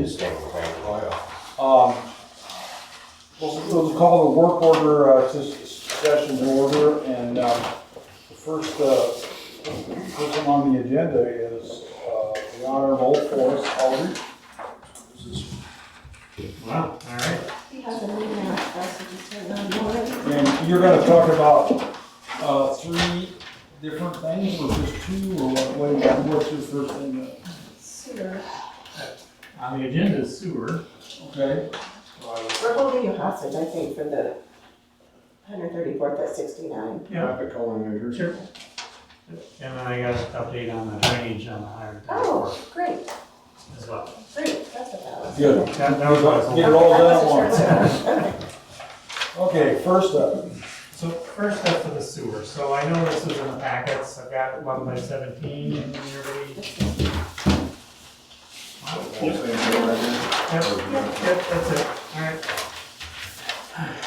his thing, right? We'll call the work order session to order, and the first person on the agenda is the Honorable Forrest Aldrich. Wow, all right. He has an email address, so just turn on more. And you're going to talk about three different things, or just two, or what's your first thing? Sewer. On the agenda is sewer. Okay. We're holding you hostage, I think, for the 134th at 69. Yeah, Traffic calling measures. sure. And then I got an update on the drainage on the higher Oh, great, as well. great, that's what that was. Good. That was what I was Get it hoping. all That done was a at short once. one. Okay, first up. So first up for the sewer. So I know this is in the packets. I've got 11 by 17 and everybody. Yep, that's it. All right.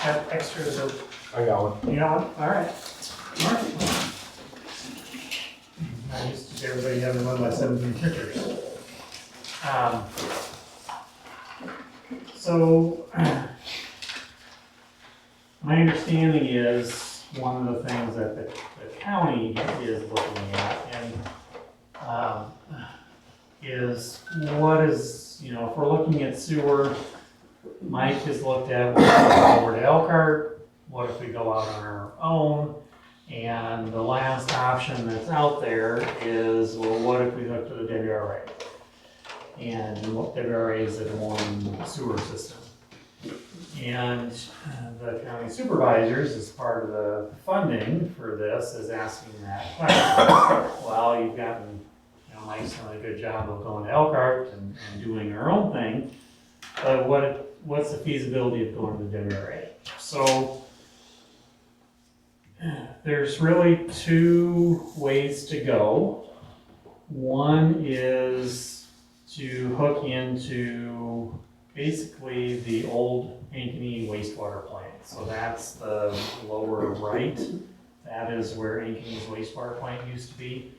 That extras are, I got one. you know what? All right. All right. I used to everybody having 11 by 17 pictures. So my understanding is one of the things that the county is looking at and is what is, you know, if we're looking at sewer, Mike has looked at, what if we go over to Elkhart, what if we go out on our own? And the last option that's out there is, well, what if we hook to the WRA? And WRA is a Des Moines sewer system. And the county supervisors, as part of the funding for this, is asking that question. Well, you've gotten, you know, Mike's done a good job of going to Elkhart and doing our own thing, but what's the feasibility of going to the WRA? So there's really two ways to go. One is to hook into basically the old Ankeny wastewater plant. So that's the lower right. That is where Ankeny's wastewater plant used to be.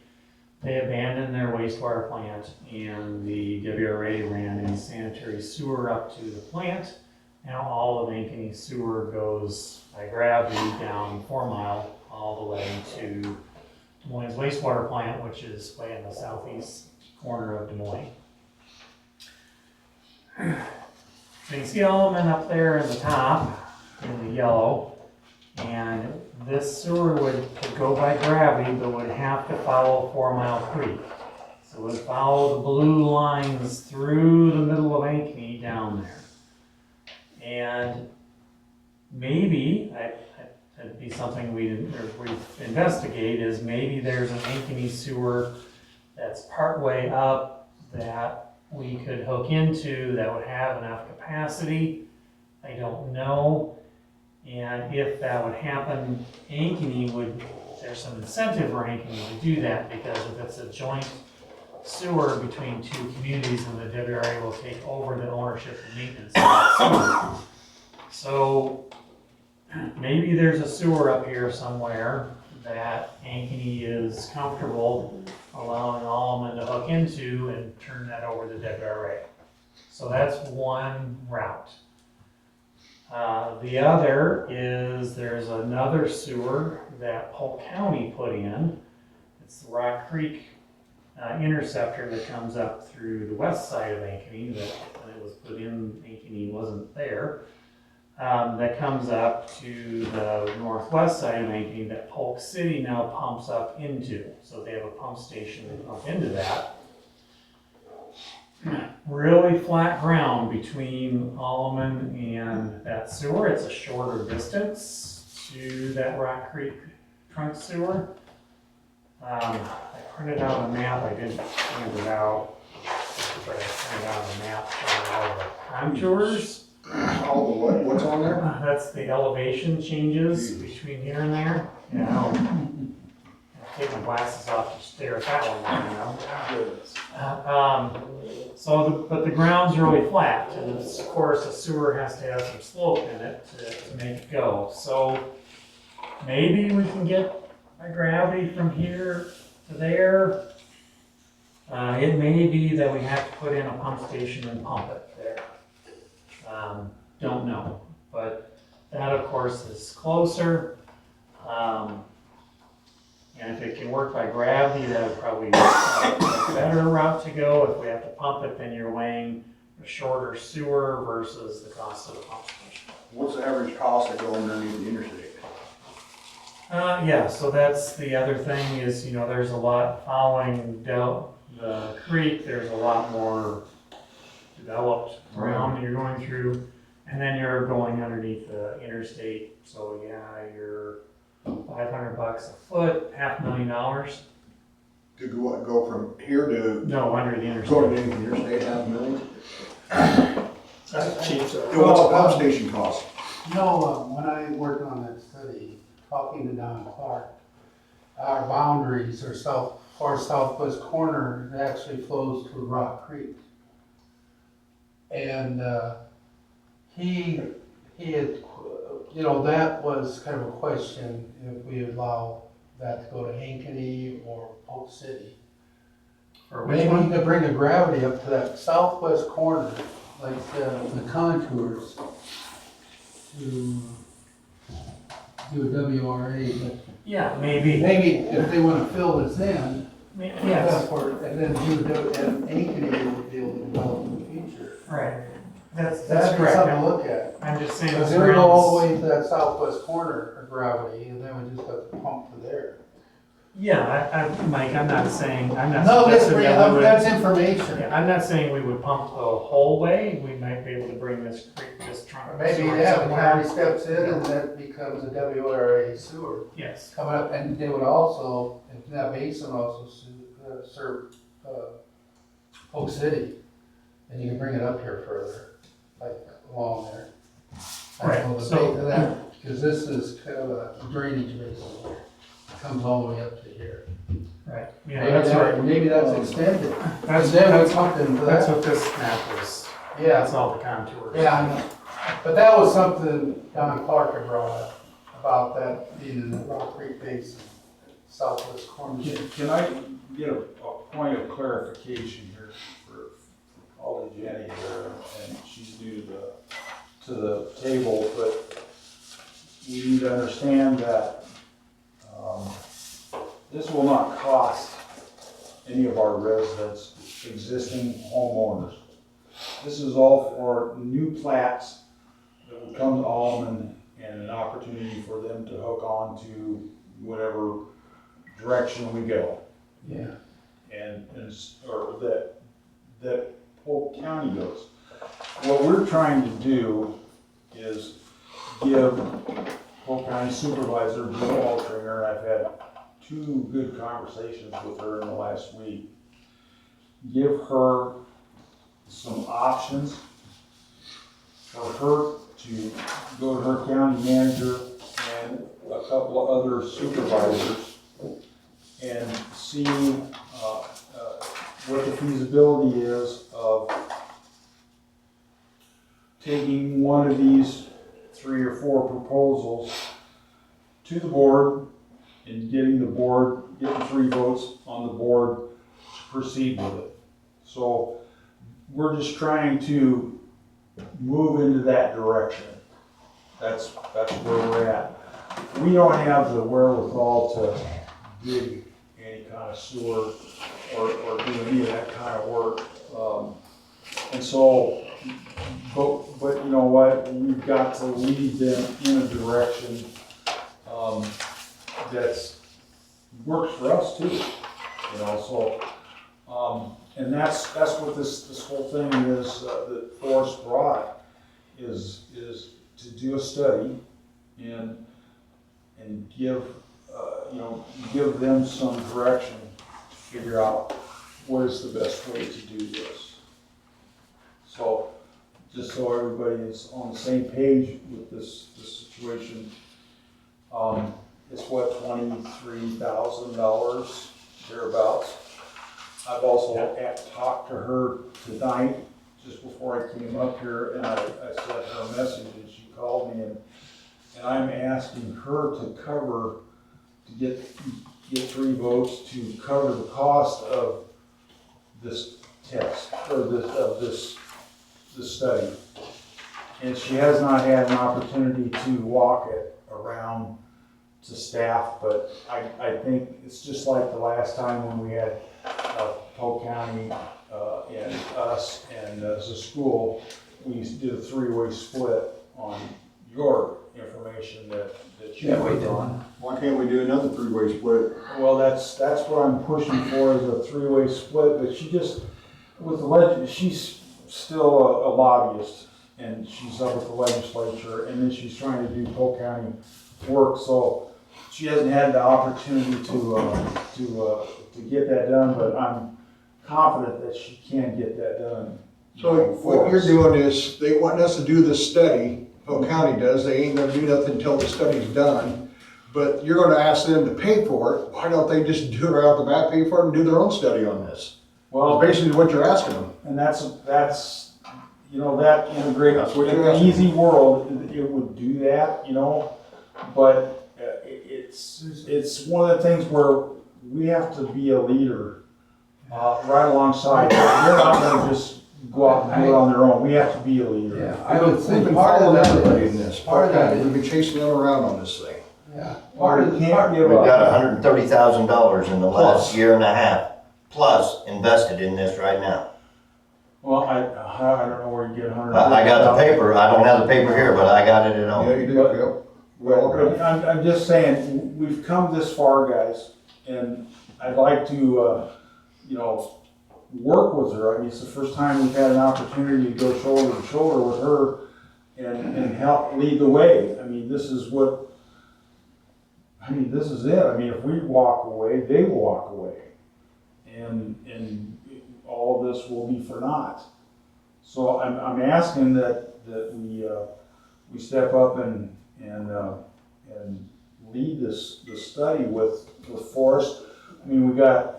They abandoned their wastewater plant and the WRA ran a sanitary sewer up to the plant. Now all of Ankeny's sewer goes by gravity down 4 Mile all the way to Des Moines wastewater plant, which is way in the southeast corner of Des Moines. So you see Alleman up there in the top, in the yellow, and this sewer could go by gravity, but would have to follow 4 Mile Creek. So it would follow the blue lines through the middle of Ankeny down there. And maybe, that'd be something we'd investigate, is maybe there's an Ankeny sewer that's partway up that we could hook into that would have enough capacity. I don't know. And if that would happen, there's some incentive for Ankeny to do that, because if it's a joint sewer between two communities, and the WRA will take over the ownership and maintenance of that sewer. So maybe there's a sewer up here somewhere that Ankeny is comfortable allowing Alleman to hook into and turn that over to WRA. So that's one route. The other is there's another sewer that Polk County put in. It's the Rock Creek interceptor that comes up through the west side of Ankeny, that when it was put in, Ankeny wasn't there. That comes up to the northwest side of Ankeny that Polk City now pumps up into. So they have a pump station that pump into that. Really flat ground between Alleman and that sewer. It's a shorter distance to that Rock Creek trunk sewer. I printed out a map. I didn't hand it out, but I printed out a map showing all the contours. All the what? What's on there? That's the elevation changes between here and there. Yeah, I'll take my glasses off to stare at that one, you know. But the ground's really flat, and of course a sewer has to have some slope in it to make it go. So maybe we can get a gravity from here to there. It may be that we have to put in a pump station and pump it there. Don't know, but that of course is closer. And if it can work by gravity, that would probably be a better route to go. If we have to pump it, then you're weighing a shorter sewer versus the cost of the pump station. What's the average cost of going underneath the interstate? Yeah, so that's the other thing is, you know, there's a lot following the creek, there's a lot more developed ground that you're going through, and then you're going underneath the interstate, so yeah, you're $500 a foot, $500,000. To go from here to, No, under the interstate. go to the interstate, $500,000? That's cheap, so. And what's the pump station cost? When I worked on that study, talking to Don Clark, our boundaries are southwest corner, it actually flows through Rock Creek. And he had, that was kind of a question if we allow that to go to Ankeny or Polk City. Or which Maybe one? to bring the gravity up to that southwest corner, like the contours, to do a WRA, but Yeah, maybe. maybe if they wanna fill this in, Yes, that's where, and then and Ankeny would be able to develop in the future. right. That's That'd be correct. something to look at. I'm just saying. Because the it would go all the grounds- way to that southwest corner of gravity, and then we just have to pump to there. Yeah, Mike, I'm not saying, I'm not No, suggesting that we would. that's information. Yeah, I'm not saying we would pump the whole way, we might be able to bring this creek, this trunk. Maybe, sewer yeah, the somewhere. county steps in and that becomes a WRA sewer Yes, coming up, and they would also, if that basin also serve, Polk City, and you can bring it up here further, like along there. Right, so- Because this is kind of a drainage basin here, comes all the way up to here. right, yeah, that's right. Maybe that's extended. That's, Then we that's, pump into that's that. what this map is, Yeah, that's all the contours. yeah, I know. But that was something Don Clark had brought up, about that being in the Rock Creek Basin, southwest corner. Can I get a point of clarification here for Holly Jenny here, and she's new to the table, but we need to understand that this will not cost any of our residents, existing homeowners. This is all for new plats that will come to Alleman and an opportunity for them to hook on to whatever direction we go. Yeah. Or that Polk County goes. What we're trying to do is give Polk County Supervisor Jill Altringer, I've had 2 good conversations with her in the last week, give her some options for her to go to her county manager and a couple of other supervisors and see what the feasibility is of taking one of these 3 or 4 proposals to the board and getting 3 votes on the board to proceed with it. So we're just trying to move into that direction. That's where we're at. We don't have the wherewithal to dig any kind of sewer or do any of that kind of work. And so, but you know what, we've got to lead them in a direction that's works for us too, you know, so, and that's what this whole thing is, that Forrest brought, is to do a study and give, give them some direction to figure out what is the best way to do this. So, just so everybody is on the same page with this situation, it's what, $23,000 thereabouts. I've also talked to her tonight, just before I came up here, and I sent her a message, and she called me, and I'm asking her to get 3 votes to cover the cost of this test, or this study. And she has not had an opportunity to walk it around to staff, but I think it's just like the last time when we had Polk County and us and as a school, we did a three-way split on your information that you worked on. Why can't we do another three-way split? Well, that's what I'm pushing for, is a three-way split, but she just, with the she's still a lobbyist, and she's up with the legislature, and then she's trying to do Polk County work, so she hasn't had the opportunity to get that done, but I'm confident that she can get that done. So what you're doing is, they want us to do this study, Polk County does, they ain't gonna do nothing until the study's done. But you're gonna ask them to pay for it, why don't they just do it right off the bat, pay for it and do their own study on this? Well, That's basically what you're asking them. and that's, you know, that integrated, That's what in you're an asking. easy world, it would do that, you know, but it's one of the things where we have to be a leader, right alongside them. They're not gonna just go out and do it on their own, we have to be a leader. Yeah, I would We've say been part of following that everybody in is, this, part of that we've is, been chasing them around on this thing. yeah. Part of, can't give We've got up. $130,000 in the Plus. last year and a half, plus invested in this right now. Well, I don't know where you get 100. I got the paper, I don't have the paper here, but I got it at Yeah, home. you do, But- Phil. Well, Well, okay. I'm just saying, we've come this far, guys, and I'd like to, you know, work with her. I mean, it's the first time we've had an opportunity to go shoulder to shoulder with her and help lead the way. I mean, this is it. I mean, if we walk away, they will walk away. And all of this will be for naught. So I'm asking that we step up and lead this study with Forrest. I mean, we got,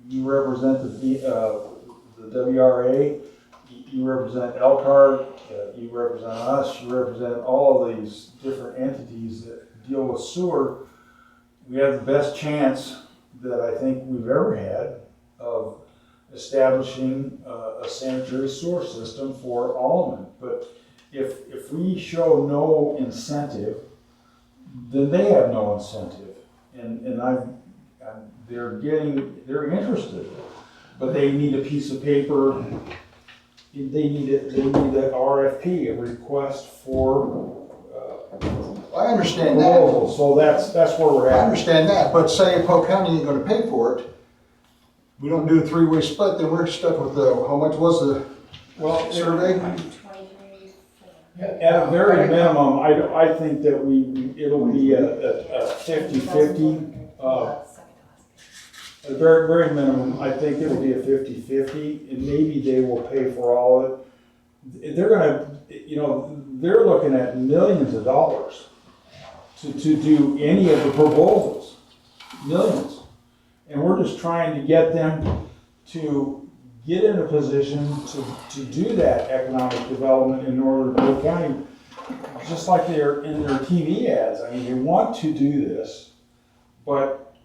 you represent the WRA, you represent Elkhart, you represent us, you represent all of these different entities that deal with sewer. We have the best chance that I think we've ever had of establishing a sanitary sewer system for Alleman. But if we show no incentive, then they have no incentive. And they're interested, but they need a piece of paper. They need an RFP, a request for I understand that. proposal. So that's where we're I at. understand that, but say Polk County ain't gonna pay for it, we don't do a three-way split, then we're stuck with how much was the Well, survey? at a very minimum, I think that it'll be a 50-50. At a very, very minimum, I think it'll be a 50-50, and maybe they will pay for all of it. They're gonna, you know, they're looking at millions of dollars to do any of the proposals, millions. And we're just trying to get them to get in a position to do that economic development in Northern Polk County, just like they're in their TV ads. I mean, they want to do this, but,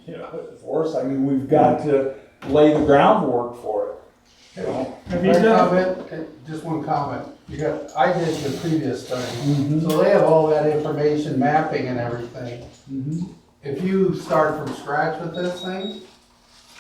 you know, Forrest, I mean, we've got to lay the groundwork for it. You know? Have you Can I done, comment? Just one comment. I did the previous study, Mhm. so they have all that information, mapping and everything. Mhm. If you start from scratch with this thing,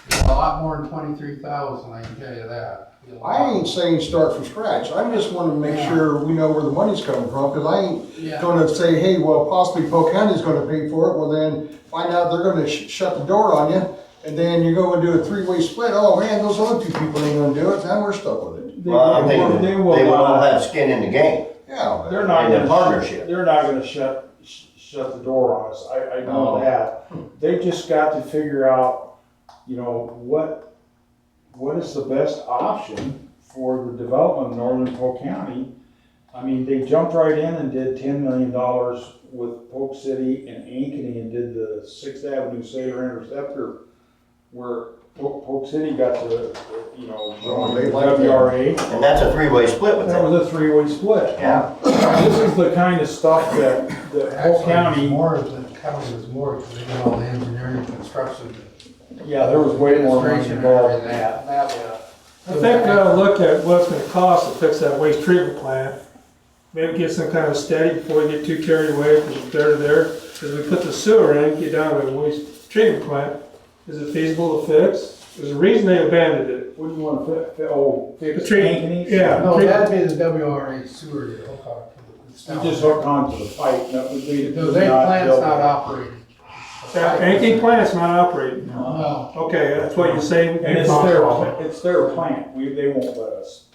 it's a lot more than 23,000, I can tell you that. I ain't saying start from scratch, I just wanna make Yeah. sure we know where the money's coming from, cause I ain't Yeah. gonna say, hey, well, possibly Polk County's gonna pay for it, well then, find out they're gonna shut the door on you, and then you go and do a three-way split, oh man, those other two people ain't gonna do it, now we're stuck with it. Well, I'm thinking they will all have skin in the game. Yeah. They're not In a gonna, partnership. they're not gonna shut the door on us, I know Oh. that. They've just got to figure out, you know, what is the best option for the development of Northern Polk County. I mean, they jumped right in and did $10 million with Polk City and Ankeny and did the 6th Avenue Sailor Interceptor, where Polk City got to, you know, join they the like that. WRA. And that's a three-way split with That them. was a three-way split. Yeah. This is the kind of stuff that Polk Actually, County, more of the county was more, because they did all the engineering and construction. Yeah, there was way more money Administration and involved in everything. that. I think we ought to look at what it's gonna cost to fix that waste treatment plant. Maybe get some kind of steady before we get too carried away from there to there. As we put the sewer in, get down to the waste treatment plant, is it feasible to fix? There's a reason they abandoned it. What do you wanna fix The treat- Ankeny's? yeah. No, that'd be the WRA sewer you hook up to. You just hook onto the pipe, that would be. No, their plant's not operating. That Yankee plant's not operating. No. Okay, that's what you're saying. And it's their plant, they won't let us,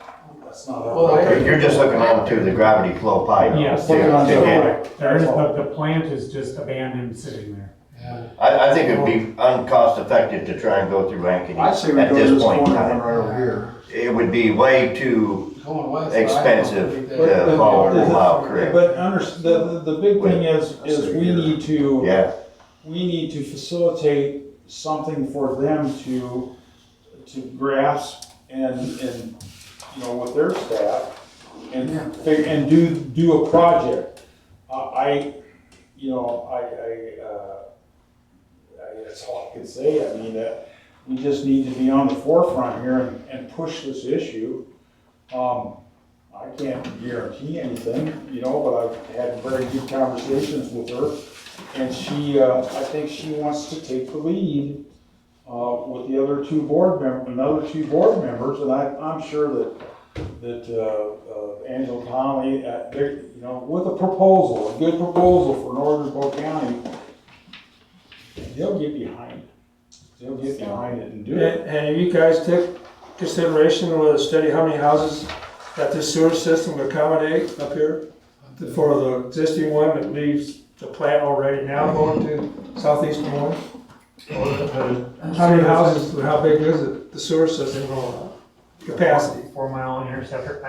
that's not. Well, our- okay. You're just hooking onto the gravity flow pipe. Yes. To- Hooking onto to the get- pipe. There is, That's all. but the plant is just abandoned, sitting there. Yeah. I think it'd be uncost effective to try and go through Ankeny I say we at go to this this point in corner one time. right over here. It would be way too Going west. I don't expensive think to that- follow over Mile Creek. But the big thing is we need to. Yeah, We need to facilitate something for them to grasp and, you know, with their staff and do a project. That's all I can say. I mean, we just need to be on the forefront here and push this issue. I can't guarantee anything, you know, but I've had very good conversations with her. And she, I think she wants to take the lead, with the other two board members, and I'm sure that Angela Connolly, they, you know, with a proposal, a good proposal for Northern Polk County, they'll get behind it. They'll get behind it and do it. And you guys take consideration of a study how many houses that this sewer system would accommodate up here for the existing one that leaves the plant already now going to southeast Des Moines? How many houses, how big is it, the sewer system capacity? 4-mile interceptor,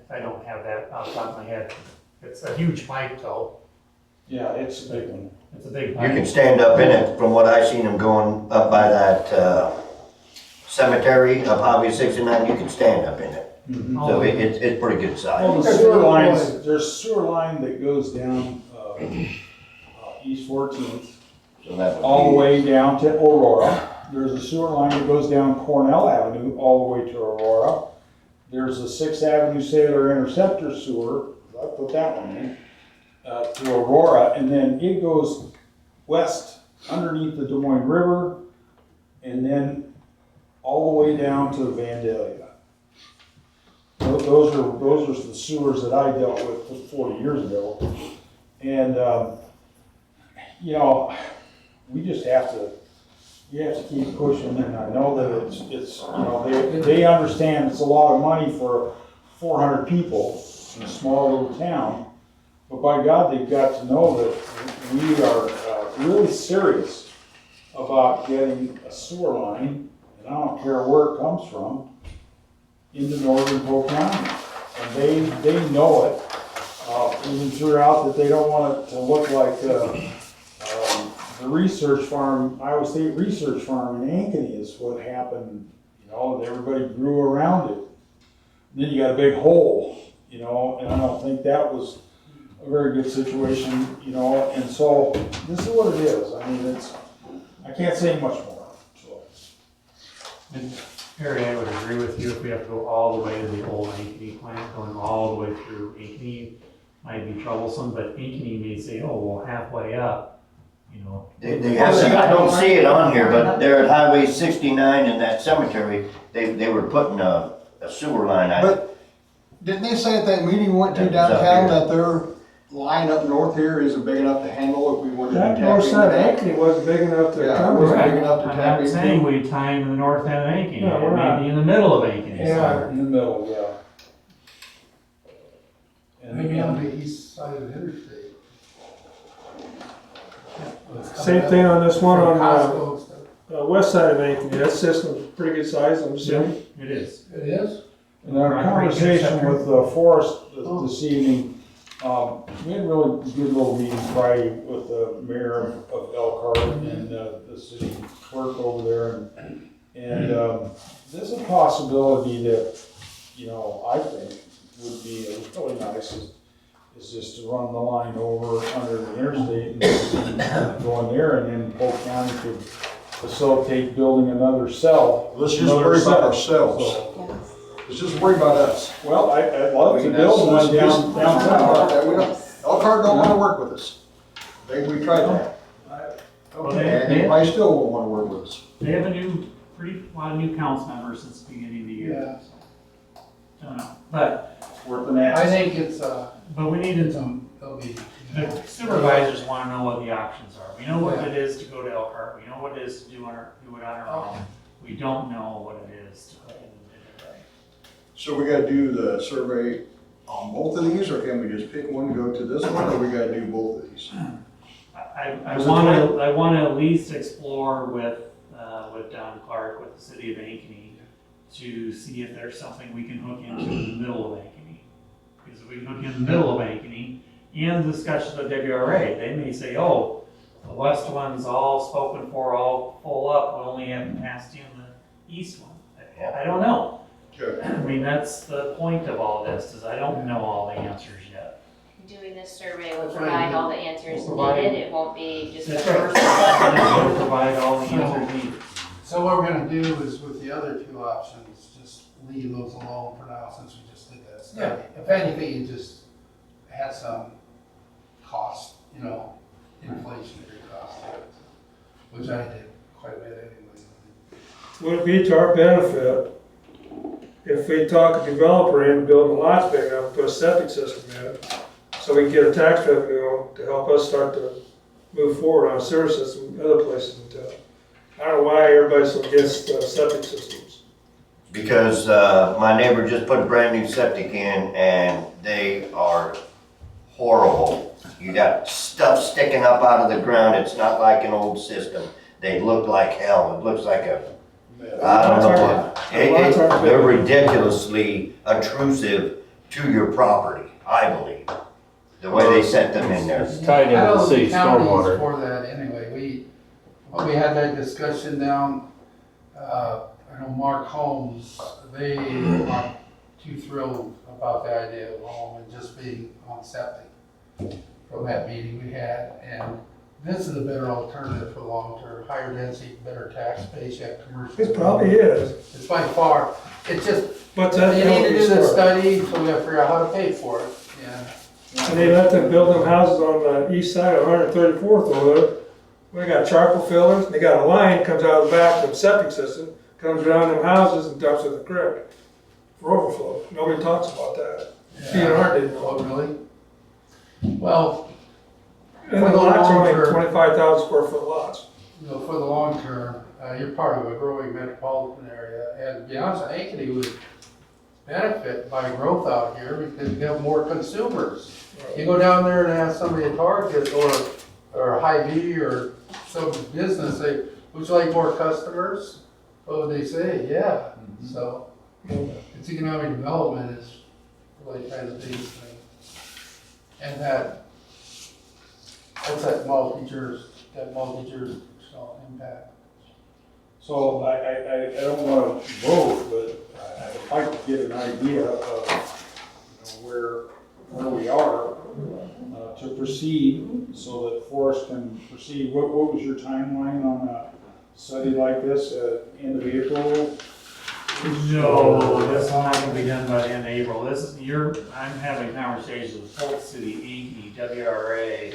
I don't have that off the top of my head. It's a huge pipe though, Yeah, it's a big one. it's a big you pipe. can stand up in it, from what I seen them going up by that, cemetery up Highway 69, you can stand up in it. So it's pretty good Well, size. the sewer lines, there's a sewer line that goes down, East 14th, So that would all the be- way down to Aurora. There's a sewer line that goes down Cornell Avenue, all the way to Aurora. There's a 6th Avenue Sailor Interceptor sewer, I put that one in, to Aurora, and then it goes west underneath the Des Moines River, and then all the way down to Vandalia. Those are the sewers that I dealt with 40 years ago. And, you know, we just have to keep pushing, and I know that it's you know, they understand it's a lot of money for 400 people in a small little town, but by God, they've got to know that we are really serious about getting a sewer line, and I don't care where it comes from, into Northern Polk County. And they know it, even throughout that they don't want it to look like the research farm, Iowa State Research Farm in Ankeny is what happened, you know, and everybody grew around it. And then you got a big hole, you know, and I don't think that was a very good situation, you know, and so this is what it is. I mean, I can't say much more, so. And Harry, I would agree with you if we have to go all the way to the old Ankeny plant, going all the way through Ankeny might be troublesome, but Ankeny may say, oh, well, halfway up, you know. They have some, I don't see it on here, but there at Highway 69 in that cemetery, they were putting a sewer line out. But didn't they say at that meeting we went to That was up downtown here. that their line up north here isn't big enough to handle if we wanted to That tap north into side of that? Ankeny wasn't big enough to Yeah, accommodate. Right. big enough to I'm tap not into. saying we tie into the north end of Ankeny, No, we're it not. may be in the middle of Ankeny Yeah. somewhere. In the middle, yeah. And Maybe on the east side of the interstate. Same thing on this one on, Costco and stuff. west side of Ankeny, that system's pretty good size, I'm assuming. It is. It is? In our conversation with Forrest this evening, we had a really good little meeting Friday with the mayor of Elkhart and the city clerk over there. And there's a possibility that, you know, I think would be really nice is just to run the line over under the interstate and go in there, and then Polk County facilitate building another cell. Let's just another worry about site. ourselves. So, Yes. Let's just worry about us. well, I'd love to I mean, build that's- one that's- downtown. Yeah, we don't, Elkhart don't wanna work with us. We tried that. Well, And they, anybody still won't wanna work with us. they have a lot of new council members since the beginning of the year. Yeah. So, don't know, but It's worth an I ask. think it's, we needed it'll be. the supervisors want to know what the options are. We know what Yeah. it is to go to Elkhart. We know what it is to do it on our own. We don't know what it is to put in the right. So we gotta do the survey on both of these, or can we just pick one, go to this one, or we gotta do both of these? I Was it want to at least explore with Don Clark, with the city of Ankeny, to see if there's something we can hook into in the middle of Ankeny. Because if we can hook in the middle of Ankeny, and the discussions with WRA, they may say, oh, the west one's all spoken for, all full up, we only haven't passed in the east one. I don't know. Okay. I mean, that's the point of all this, is I don't know all the answers yet. Doing this survey will That's right. provide all the answers Will provide- needed, it won't be just the That's right. first And one. it's gonna provide all the answers needed. So what we're gonna do is with the other two options, just leave those alone for now since we just did that study. If anything, you just had some cost, inflationary cost to it, which I did quite a bit anyway. Would it be to our benefit if we talk a developer into building lots big enough, put a septic system in it, so we can get a tax revenue to help us start to move forward on a sewer system in other places in town? I don't know why everybody's so against septic systems. Because, my neighbor just put a brand new septic in and they are horrible. You got stuff sticking up out of the ground, it's not like an old system. They look like hell, it looks like I don't know what. They're ridiculously intrusive to your property, I believe. The way they set them in there. It's tied I into know the city county's stormwater. for that anyway. When we had that discussion down, I know Mark Holmes, they aren't too thrilled about the idea of home and just being on septic from that meeting we had. And this is a better alternative for long term, higher density, better tax base, you have commercial. It probably is, It's by far, it's just, but you that's need to do the the study, so we gotta figure out how to pay for it, yeah. And they let them build them houses on the east side of 134th over there. We got charcoal fillers, they got a line comes out of the back of the septic system, comes around them houses and dumps in the creek for overflow. Nobody talks about that. DNR didn't know. Oh, really? Well, And the lots are only 25,000 square foot lots. for the long term, you're part of a growing metropolitan area, and to be honest, Ankeny would benefit by growth out here because you have more consumers. You go down there and ask somebody at Target or Hy-Vee or some business, say, would you like more customers? What would they say? Yeah. So, it's economic development is really kind of the biggest thing. And that's that multi-jurisdictional impact. So I don't wanna vote, but I'd like to get an idea of, where we are to proceed, so that Forrest can proceed. What was your timeline on a study like this, end of April? No, this is not gonna be done by the end of April. I'm having conversations with Polk City, Ankeny, WRA.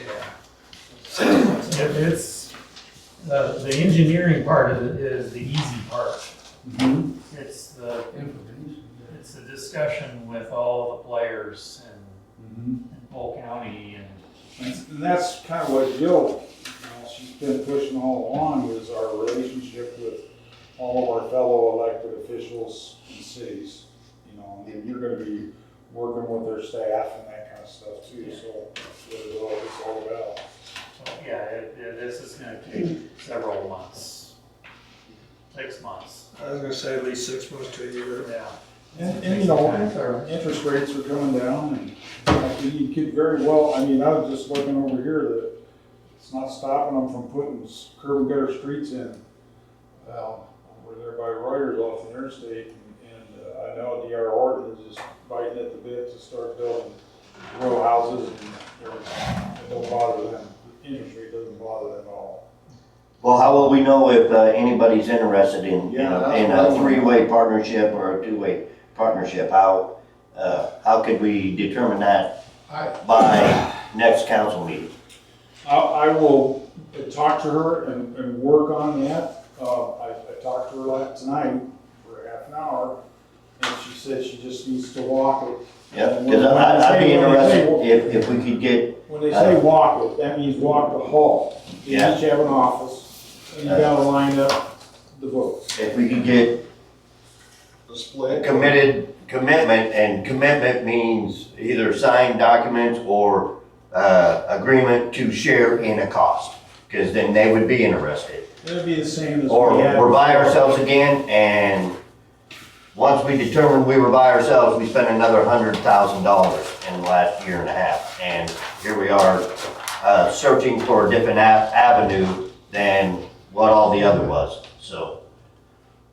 It's, the engineering part of it is the easy part. It's the Information. It's a discussion with all the players in Polk County and. And that's kind of what Jill, she's been pushing all along, is our relationship with all of our fellow elected officials in cities. And you're gonna be working with their staff and that kind of stuff too, so that's what it's all about. So, yeah, this is gonna take several months, 6 months. I was gonna say at least 6 months to a year. Yeah. And our interest rates are coming down, and you could very well, I was just looking over here that it's not stopping them from putting curb and gutter streets in. Well, over there by Reuters off the interstate, and I know D.R. Horton is just biting at the bit to start building row houses and everything. It don't bother them, the interest rate doesn't bother them at all. Well, how will we know if anybody's interested in Yeah, that's in what I a wanna three-way partnership or a two-way partnership? How could we determine that by next council meeting? I will talk to her and work on that. I talked to her tonight for half an hour, and she said she just needs to walk it. Yeah, because I'd be interested if we could get, When they say walk it, that means walk the hall. You Yeah. each have an office, and you gotta line up the votes. if we could get The split. commitment, and commitment means either signed documents or agreement to share in a cost, because then they would be interested. It'll be the same as Or we had. we're by ourselves again, and once we determined we were by ourselves, we spent another $100,000 in the last year and a half. And here we are, searching for a different avenue than what all the other was, so.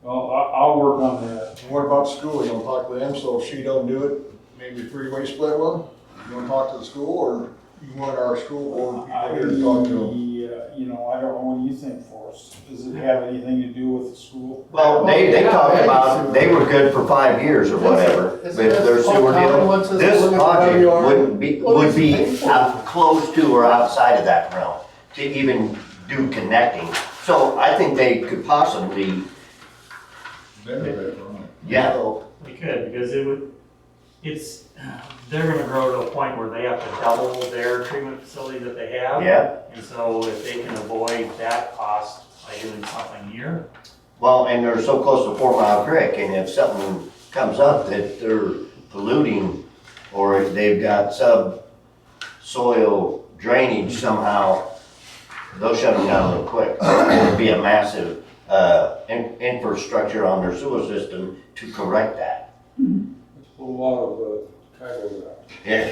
Well, I'll work on that. And what about school? You don't talk to them, so if she don't do it, maybe a three-way split one? You wanna talk to the school, or you want our school board people here to talk to them? You know, I don't know, what do you think, Forrest? Does it have anything to do with the school? Well, they talked about, they were good for 5 years or whatever with their sewer deal. This project would be close to or outside of that realm to even do connecting. So I think they could possibly, Benefit from it. yeah, So, We could, because they're gonna grow to a point where they have to double their treatment facility that they have. yeah. And so if they can avoid that cost by doing something here, Well, and they're so close to 4 Mile Creek, and if something comes up that they're polluting, or if they've got subsoil drainage somehow, they'll shut them down real quick. It would be a massive, infrastructure on their sewer system to correct that. It's a lot of, title ground. Yeah.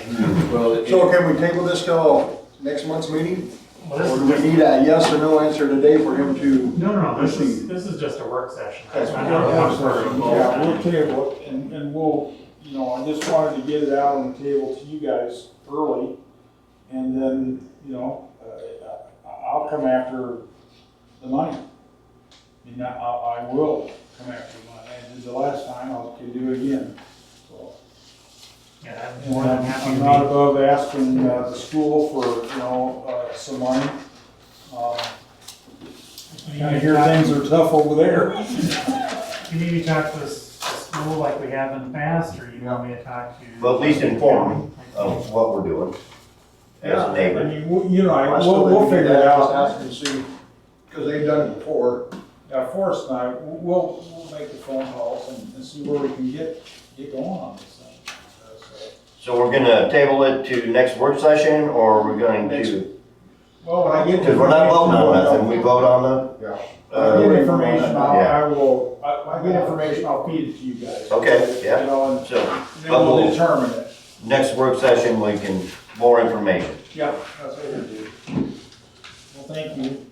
so can we table this till next month's meeting? well, Or this do we is, need a yes or no answer today for him to? no, this is just a work session. That's I'm fine. not looking for a vote. Yeah, we'll table it, and we'll, you know, I just wanted to get it out on the table to you guys early, and then, you know, I'll come after the money. I mean, I will come after the money, I did the last time, I can do it again, so. Yeah, I'm And more than happy I'm to not be. above asking, the school for, you know, some money. Kinda hear things are tough over there. You need to talk to the school like we have in the past, or you want me to talk to? Well, at least inform them of what we're doing as a I neighbor. mean, you know, I still we'll think we figure need it to out. Ask and see, because they've done it before. Forrest and I, we'll make the phone calls and see where we can get going on this thing. So we're gonna table it to next work session, or we're going to, Well, when I get. because we're not voting on nothing, we vote on Yeah. When I get information, Yeah. when I get information, I'll feed it to you guys. Okay, yeah. You know, and so, then we'll determine it. next work session, we can, more information. Yeah, that's what we'll do. Well, thank you.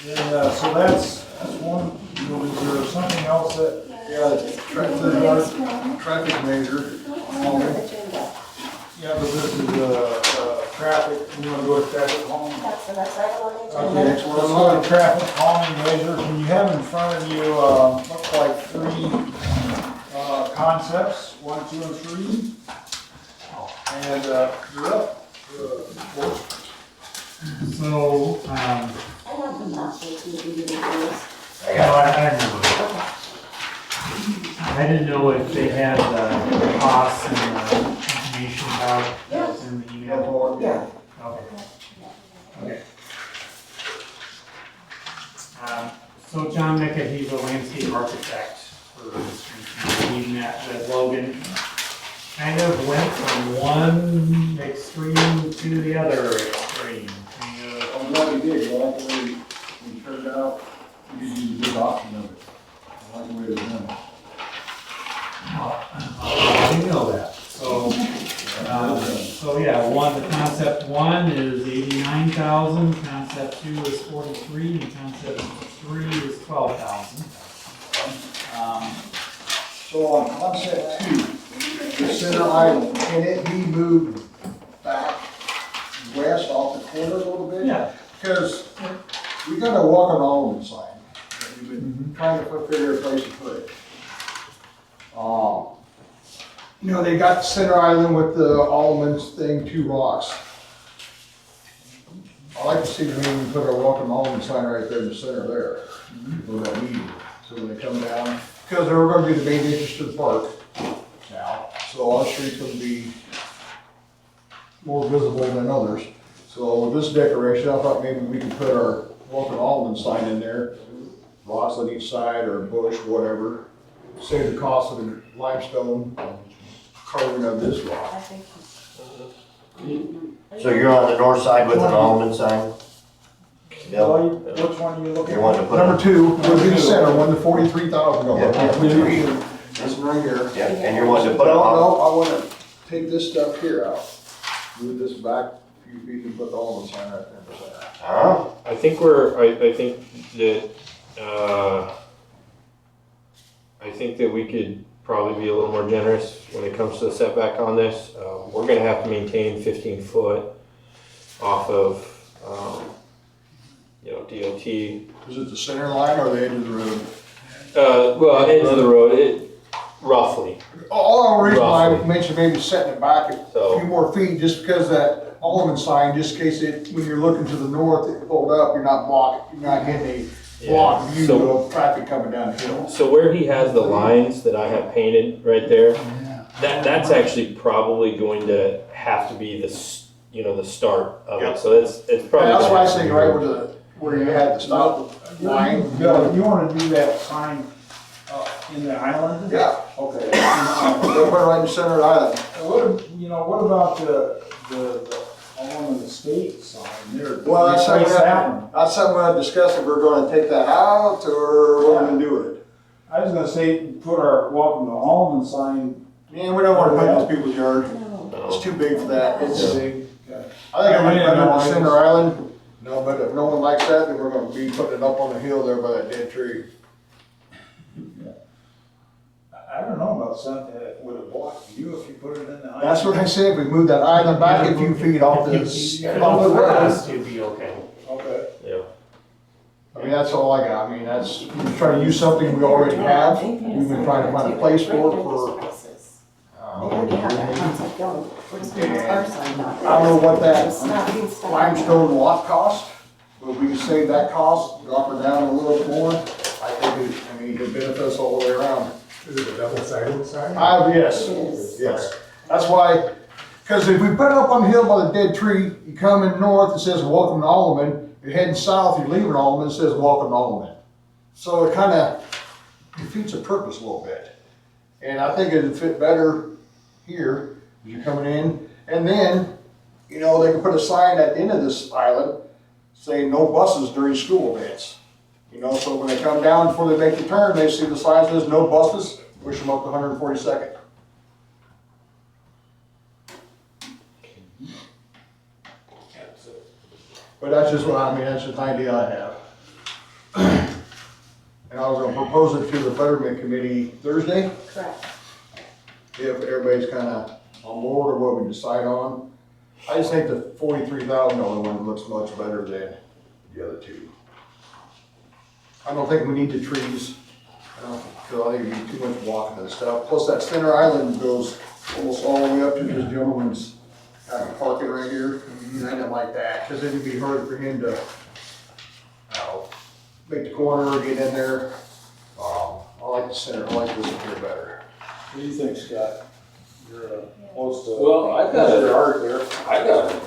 So that's one, you know, is there something else that? Yeah, the traffic measure. Yeah, but this is, traffic, you wanna go to traffic calming? That's the next item on the Okay, agenda. let's go to traffic calming measures, and you have in front of you, looks like 3, concepts, 1, 2, and 3. And, you're up. So, I have the map sheet, you can do this. I got I remember. I didn't know if they had the costs and the information about that was in the email. Yeah. Okay. Okay. So John Mickett, he's a landscape architect for the street. He met with Logan. Kind of went from one extreme to the other extreme. Kind of I'm glad we did, I like the way we turned it out. We did use a good option of it. I like the way it was done. I didn't know that. So yeah, the concept 1 is 89,000, concept 2 is 43, and concept 3 is 12,000. So on concept 2, the center island, can it be moved back west off the corner a little bit? Yeah. Because We got a walk on Alleman sign. We've been trying to figure a place to put it. You know, they got the center island with the Alleman thing, 2 rocks. I like to see maybe we put our welcome Alleman sign right there in the center there, for that meeting, so when they come down, because they're gonna be the main entrance to the park now, so our street's gonna be more visible than others. So with this decoration, I thought maybe we could put our welcome Alleman sign in there, rocks on each side or a bush, whatever. Save the cost of the limestone carving of this rock. I think. So you're on the north side with an almond sign? Bill? Well, which one are you looking You want at? to put Number a, 2, would be the center one, the $43,000. Yeah. This one right here. yeah, and you're wanting to No, put a, no, I wanna take this stuff here out, move this back a few feet and put the almond sign right there in the center. huh? I think that we could probably be a little more generous when it comes to the setback on this. We're gonna have to maintain 15 foot off of, DOT. Is it the center line or the edge of the road? Well, end of the road, roughly. All the reason why I Roughly. mentioned maybe setting it back a So- few more feet, just because that almond sign, just in case it, when you're looking to the north, it pulled up, you're not blocking, you're not getting a blocked view So- of traffic coming down the hill. So where he has the lines that I have painted right there, that's actually probably going to have to be the start of Yep. it. So it's probably. And that's why I gonna say have to right be- where you had the stop line. Bill, you wanna do that sign in the island? Yeah, Okay. they'll put it right in the center of the island. What about the along the state sign there? Well, that's something Replace that one. that's something we'll discuss if we're gonna take that out or what we're gonna do with it. I was gonna say, put our welcome to Alleman sign. Yeah, we don't wanna put it in those people's yard. No. It's too big for that. It's, Big. I think I'm Yeah, gonna put it in no, the I center just- island. No, but if no one likes that, then we're gonna be putting it up on the hill there by that dead tree. I don't know about something that would have blocked you if you put it in the island. That's what I said, we moved that island back a few feet off the, off the road. West, you'd be okay. Okay. Yeah. I mean, that's all I got. I mean, that's, we're trying to use something we already have. We've been trying to find a place for it for, They already have that concept going. We're just gonna have our sign not. I don't know what that It's not being stuck. limestone lot cost, but we can save that cost, drop it down a little bit more. I think it, I mean, it benefits us all the way around. Is it a double-sided sign? Yes, It is. yes. That's why, because if we put it up on the hill by the dead tree, you come in north, it says welcome to Alleman. You're heading south, you're leaving Alleman, it says welcome to Alleman. So it kind of defeats the purpose a little bit. And I think it'd fit better here, as you're coming in. And then, you know, they can put a sign at the end of this island saying no buses during school events. You know, so when they come down before they make the turn, they see the sign that says no buses, push them up to 142nd. But that's just what I mean, that's just an idea I have. And I was gonna propose it to the Betterment Committee Thursday, Correct. if everybody's kinda on board or what we decide on. I just think the $43,000 one looks much better than the other two. I don't think we need the trees. Cause I think it'd be too much walking and stuff. Plus that center island goes almost all the way up to this gentleman's kind of parking right here. And I didn't like that, cause it'd be hard for him to, make the corner or get in there. I like the center, I like this one here better. What do you think, Scott? You're close to. Well, I got Your it. art there. I gotta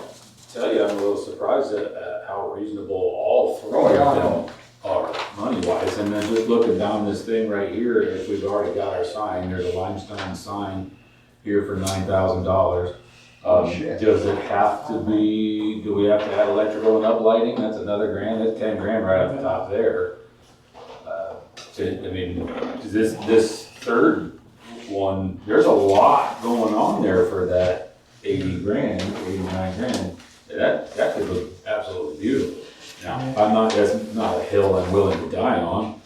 tell you, I'm a little surprised at how reasonable all three Oh, yeah, I of know. them are money-wise. And then just looking down this thing right here, if we've already got our sign, there's a limestone sign here for $9,000. Shit. Does it have to be, do we have to add electrical and uplighting? That's another grand, that's 10 grand right off the top there. I mean, this third one, there's a lot going on there for that 80 grand, 89 grand. That could look absolutely beautiful. Now, that's not a hill I'm willing to die on.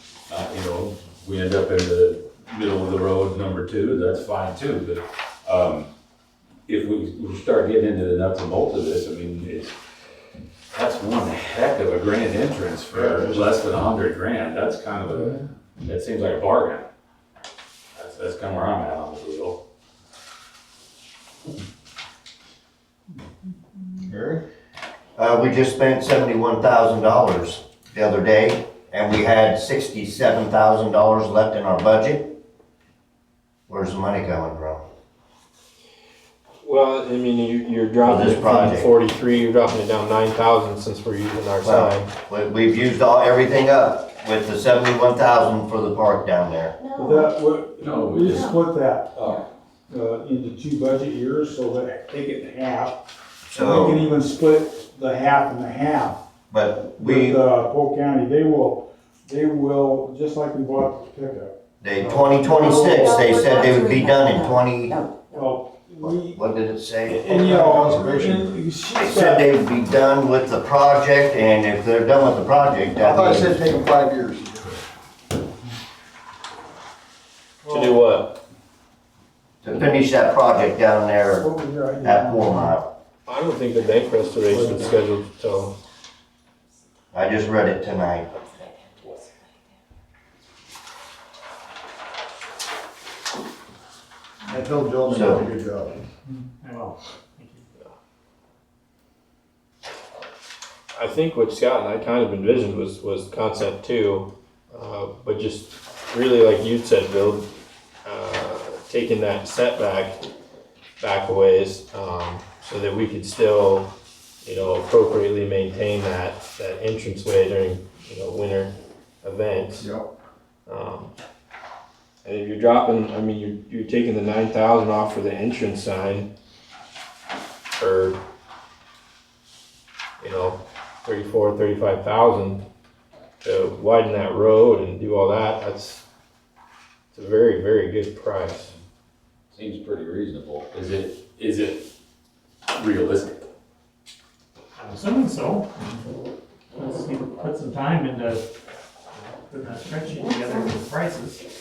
We end up in the middle of the road, number 2, that's fine too, but, if we start getting into the nuts and bolts of this, I mean, That's one heck of a grand entrance for less than $100,000. That's kind of a, that seems like a bargain. That's kind of where I'm at on the deal. Gary? We just spent $71,000 the other day, and we had $67,000 left in our budget. Where's the money coming from? Well, I mean, you're dropping this it from project. 43, you're dropping it down 9,000 since we're using our sign. We've used everything up with the 71,000 for the park down there. No, We we just split that up, into 2 budget years, so that take it in half. And we can So, even split the half and the half. but With, Polk County, they will, just like we bought the pickup. 2026, they said they would be done in 20, Well, what did it say? and you know, Conservation. and They she's said got, they would be done with the project, and if they're done with the project, I that thought it means said take them 5 years to do it. To do what? to finish that project down there what was your idea? at 4 Mile. I don't think the bank restoration is scheduled till, I just read it tonight. I told Joel they did a good job. I will. Thank you. I think what Scott and I kind of envisioned was concept 2, but just really like you said, Bill, taking that setback back a ways, so that we could still, appropriately maintain that entranceway during, winter events. Yep. And if you're dropping, I mean, you're taking the 9,000 off for the entrance sign for, 35,000 to widen that road and do all that. It's a very, very good price. Seems pretty reasonable. Is it realistic? I'm assuming so. Let's put some time into putting that spreadsheet together with the prices.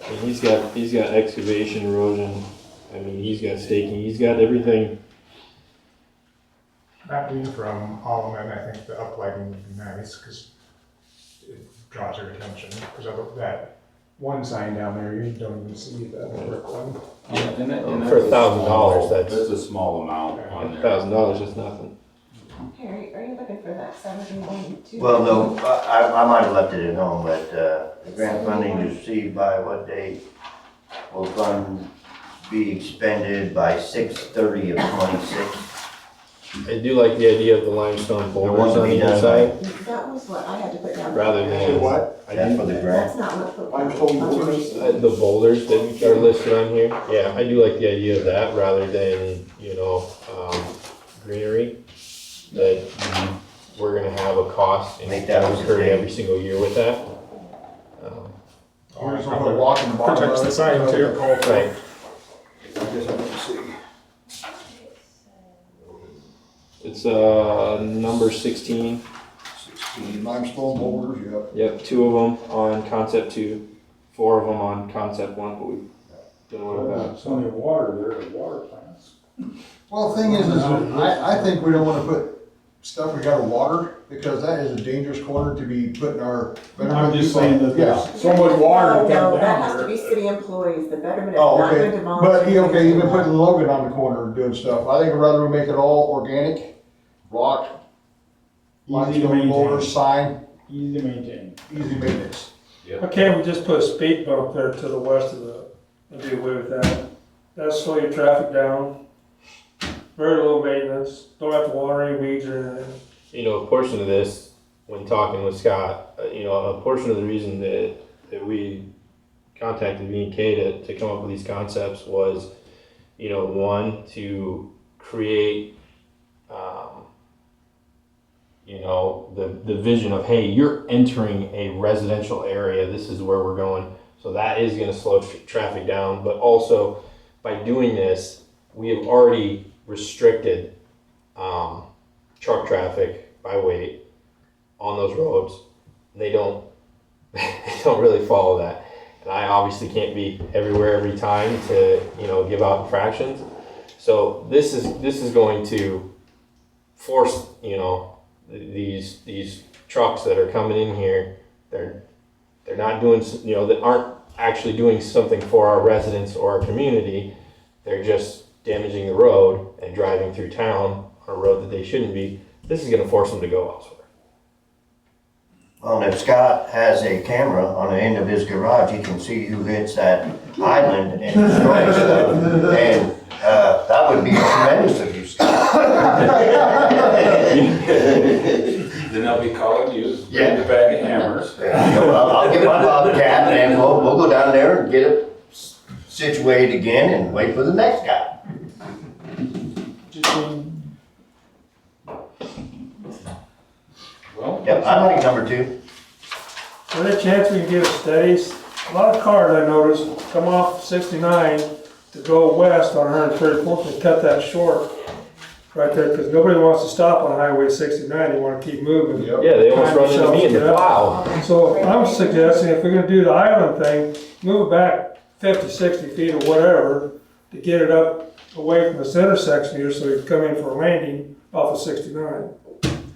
I mean, he's got excavation, erosion. I mean, he's got staking. He's got everything. That being from Alleman, I think the uplighting would be nice, because it draws your attention, because that one sign down there, you don't even see that brick one. Yeah, and For that's $1,000, That's a small amount on there. $1,000 is nothing. Harry, are you looking for that 71, Well, no, I might have left it at home, but, the grant funding is received by what date? Will fund be expended by 6/30 of 26. I do like the idea of the limestone boulders on either side, That was what I had to put down. rather Say than what? I That's do, for the That's grant. not what. put- Limestone boulders? the boulders that are listed on here. Yeah, I do like the idea of that rather than greenery. That we're gonna have a cost and Make that incurred mistake. every single year with that. Here's one to walk in the bottom Protects of the it, sign, so too. they call for- Right. I guess I didn't see. It's number 16. 16 limestone boulders, yep. Yep, 2 of them on concept 2, 4 of them on concept 1, but we don't know what about. There's plenty of water there, the water plants. Well, the thing is I think we don't wanna put stuff we gotta water, because that is a dangerous corner to be putting our. I'm just saying that Yeah. there's so much water No, to come no, that has to down be there. city employees, the betterment is Oh, not okay, going to volunteer. but, okay, even putting Logan on the corner and doing stuff, I think I'd rather we make it all organic, rock, Easy to limestone maintain, boulders, sign, easy to maintain. easy maintenance. Why can't we just put a speed bump there to the west of and do away with that? That'll slow your traffic down. Very low maintenance, don't have to water any weeds or anything. A portion of this, when talking with Scott, a portion of the reason that we contacted V&K to come up with these concepts was, one, to create, the vision of, hey, you're entering a residential area, this is where we're going. So that is gonna slow traffic down, but also by doing this, we have already restricted truck traffic by weight on those roads. They don't really follow that. And I obviously can't be everywhere every time to give out infractions. So this is going to force, these trucks that are coming in here, they're not doing, that aren't actually doing something for our residents or our community. They're just damaging the road and driving through town on a road that they shouldn't be. This is gonna force them to go elsewhere. Well, and if Scott has a camera on the end of his garage, he can see who hits that island and destroys stuff. And that would be tremendous of you, Scott. Then I'll be calling you, bring your bag of hammers. Yeah, I'll get my bobcat and we'll go down there and get it situated again and wait for the next guy. Well, Yep, I like number 2. Is there a chance we can get a studies? A lot of cars I noticed come off 69 to go west on 134th and cut that short right there, because nobody wants to stop on Highway 69, they want to keep moving. Yep. Yeah, they almost run into me in the plow. So I'm suggesting if we're gonna do the island thing, move it back 50, 60 feet or whatever to get it up away from this intersection here so we can come in for a landing off of 69.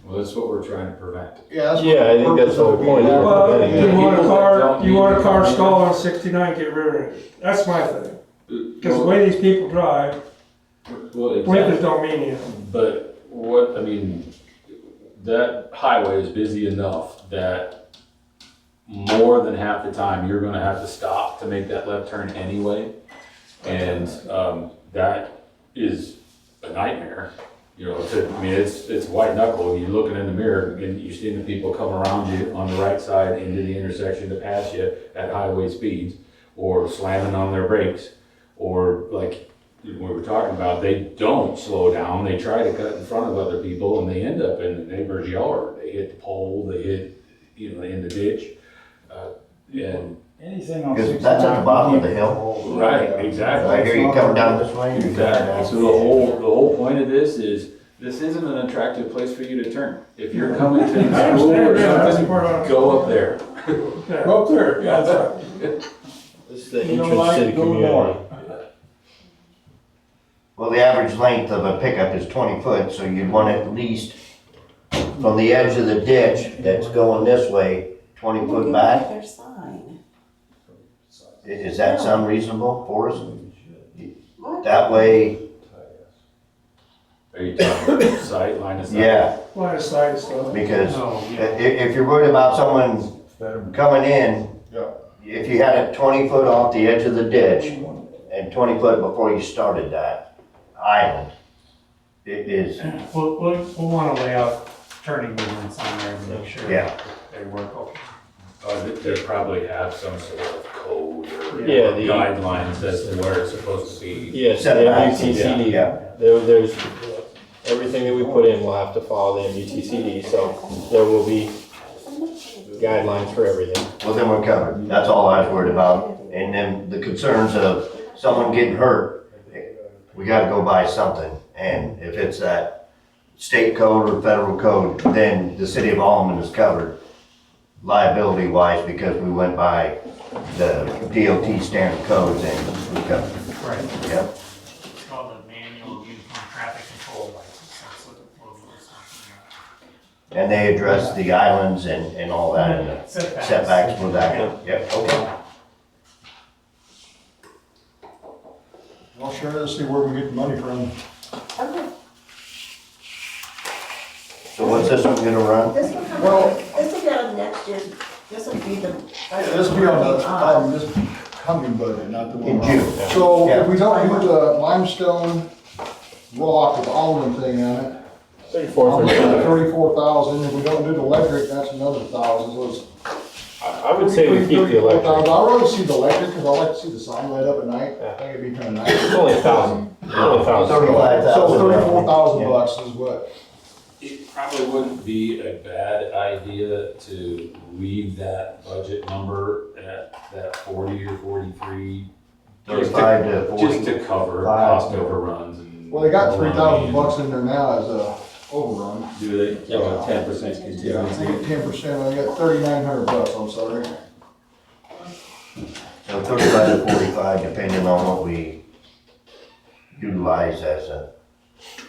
well, that's what we're trying to prevent. Yeah, that's Yeah, I think that's the whole point. Well, Yeah. you want a car stall on 69, get rid of it. That's my thing. Because the way these people drive, Well, blinkers exactly. don't mean anything. But that highway is busy enough that more than half the time you're gonna have to stop to make that left turn anyway. And, that is a nightmare, it's white knuckle, you're looking in the mirror and you're seeing the people come around you on the right side into the intersection to pass you at highway speeds, or slamming on their brakes, or like we were talking about, they don't slow down, they try to cut in front of other people and they end up in the neighbor's yard. They hit the pole, they hit, in the ditch. And Anything on Because 69. that's at the bottom of the hill. right, exactly. I hear you coming down this way. Exactly. So the whole point of this isn't an attractive place for you to turn. If you're coming to the school or something, go up there. Yeah, go up there, yeah, that's right. This is the You don't entrance like to the it, go community. north. Well, the average length of a pickup is 20 foot, so you'd want at least from the edge of the ditch that's going this way, 20 foot back. Their sign. Is that sound reasonable for us? That way, Are you talking sight, line of sight? yeah, Line of sight and stuff. because Oh, if you're worried about someone coming in, Yeah. if you had it 20 foot off the edge of the ditch and 20 foot before you started that island, it is, We'll wanna lay out turning movements on there to make sure yeah. they work okay. They probably have some sort of code or Yeah, the- guidelines as to where it's supposed to be. Yes, the Setbacks, MUTCD. yeah. There's, everything that we put in will have to follow the MUTCD, so there will be guidelines for everything. Well, then we're covered. That's all I was worried about. And then the concerns of someone getting hurt, we gotta go by something. And if it's that state code or federal code, then the city of Alleman is covered liability wise because we went by the DOT standard codes and we covered. Right. Yep. It's called the manual uniform traffic control license, that's what the logo is talking And they address the islands and all that and the about. Setbacks. setbacks for that. Yep, okay. Well, sure, let's see where we get the money from. Okay, So what's this one gonna run? this will come, this will be on next year's, this will be the. This will be on this coming budget, not the one. In June. So Yeah. if we don't do the limestone rock with almond thing on it, 34,000. If we don't do the electric, that's another 1,000. So it's I would say we keep the electric. I'd rather see the electric because I like to see the sign light up at night. Yeah. I think it'd be kind of nice. It's only 1,000. It's only 1,000. 35,000. So 34,000 Yeah. bucks is what? It probably wouldn't be a bad idea to leave that budget number at that 40 or 43. just 35 to 40. Just to cover Five. cost overruns and. Well, they got 3,000 and- bucks in there now as a overrun. Do they? Yeah, well, 10% Yeah, contingency. they get 10%. I got 3,900 bucks. I'm sorry. So 35 to 45, depending on what we utilize as a,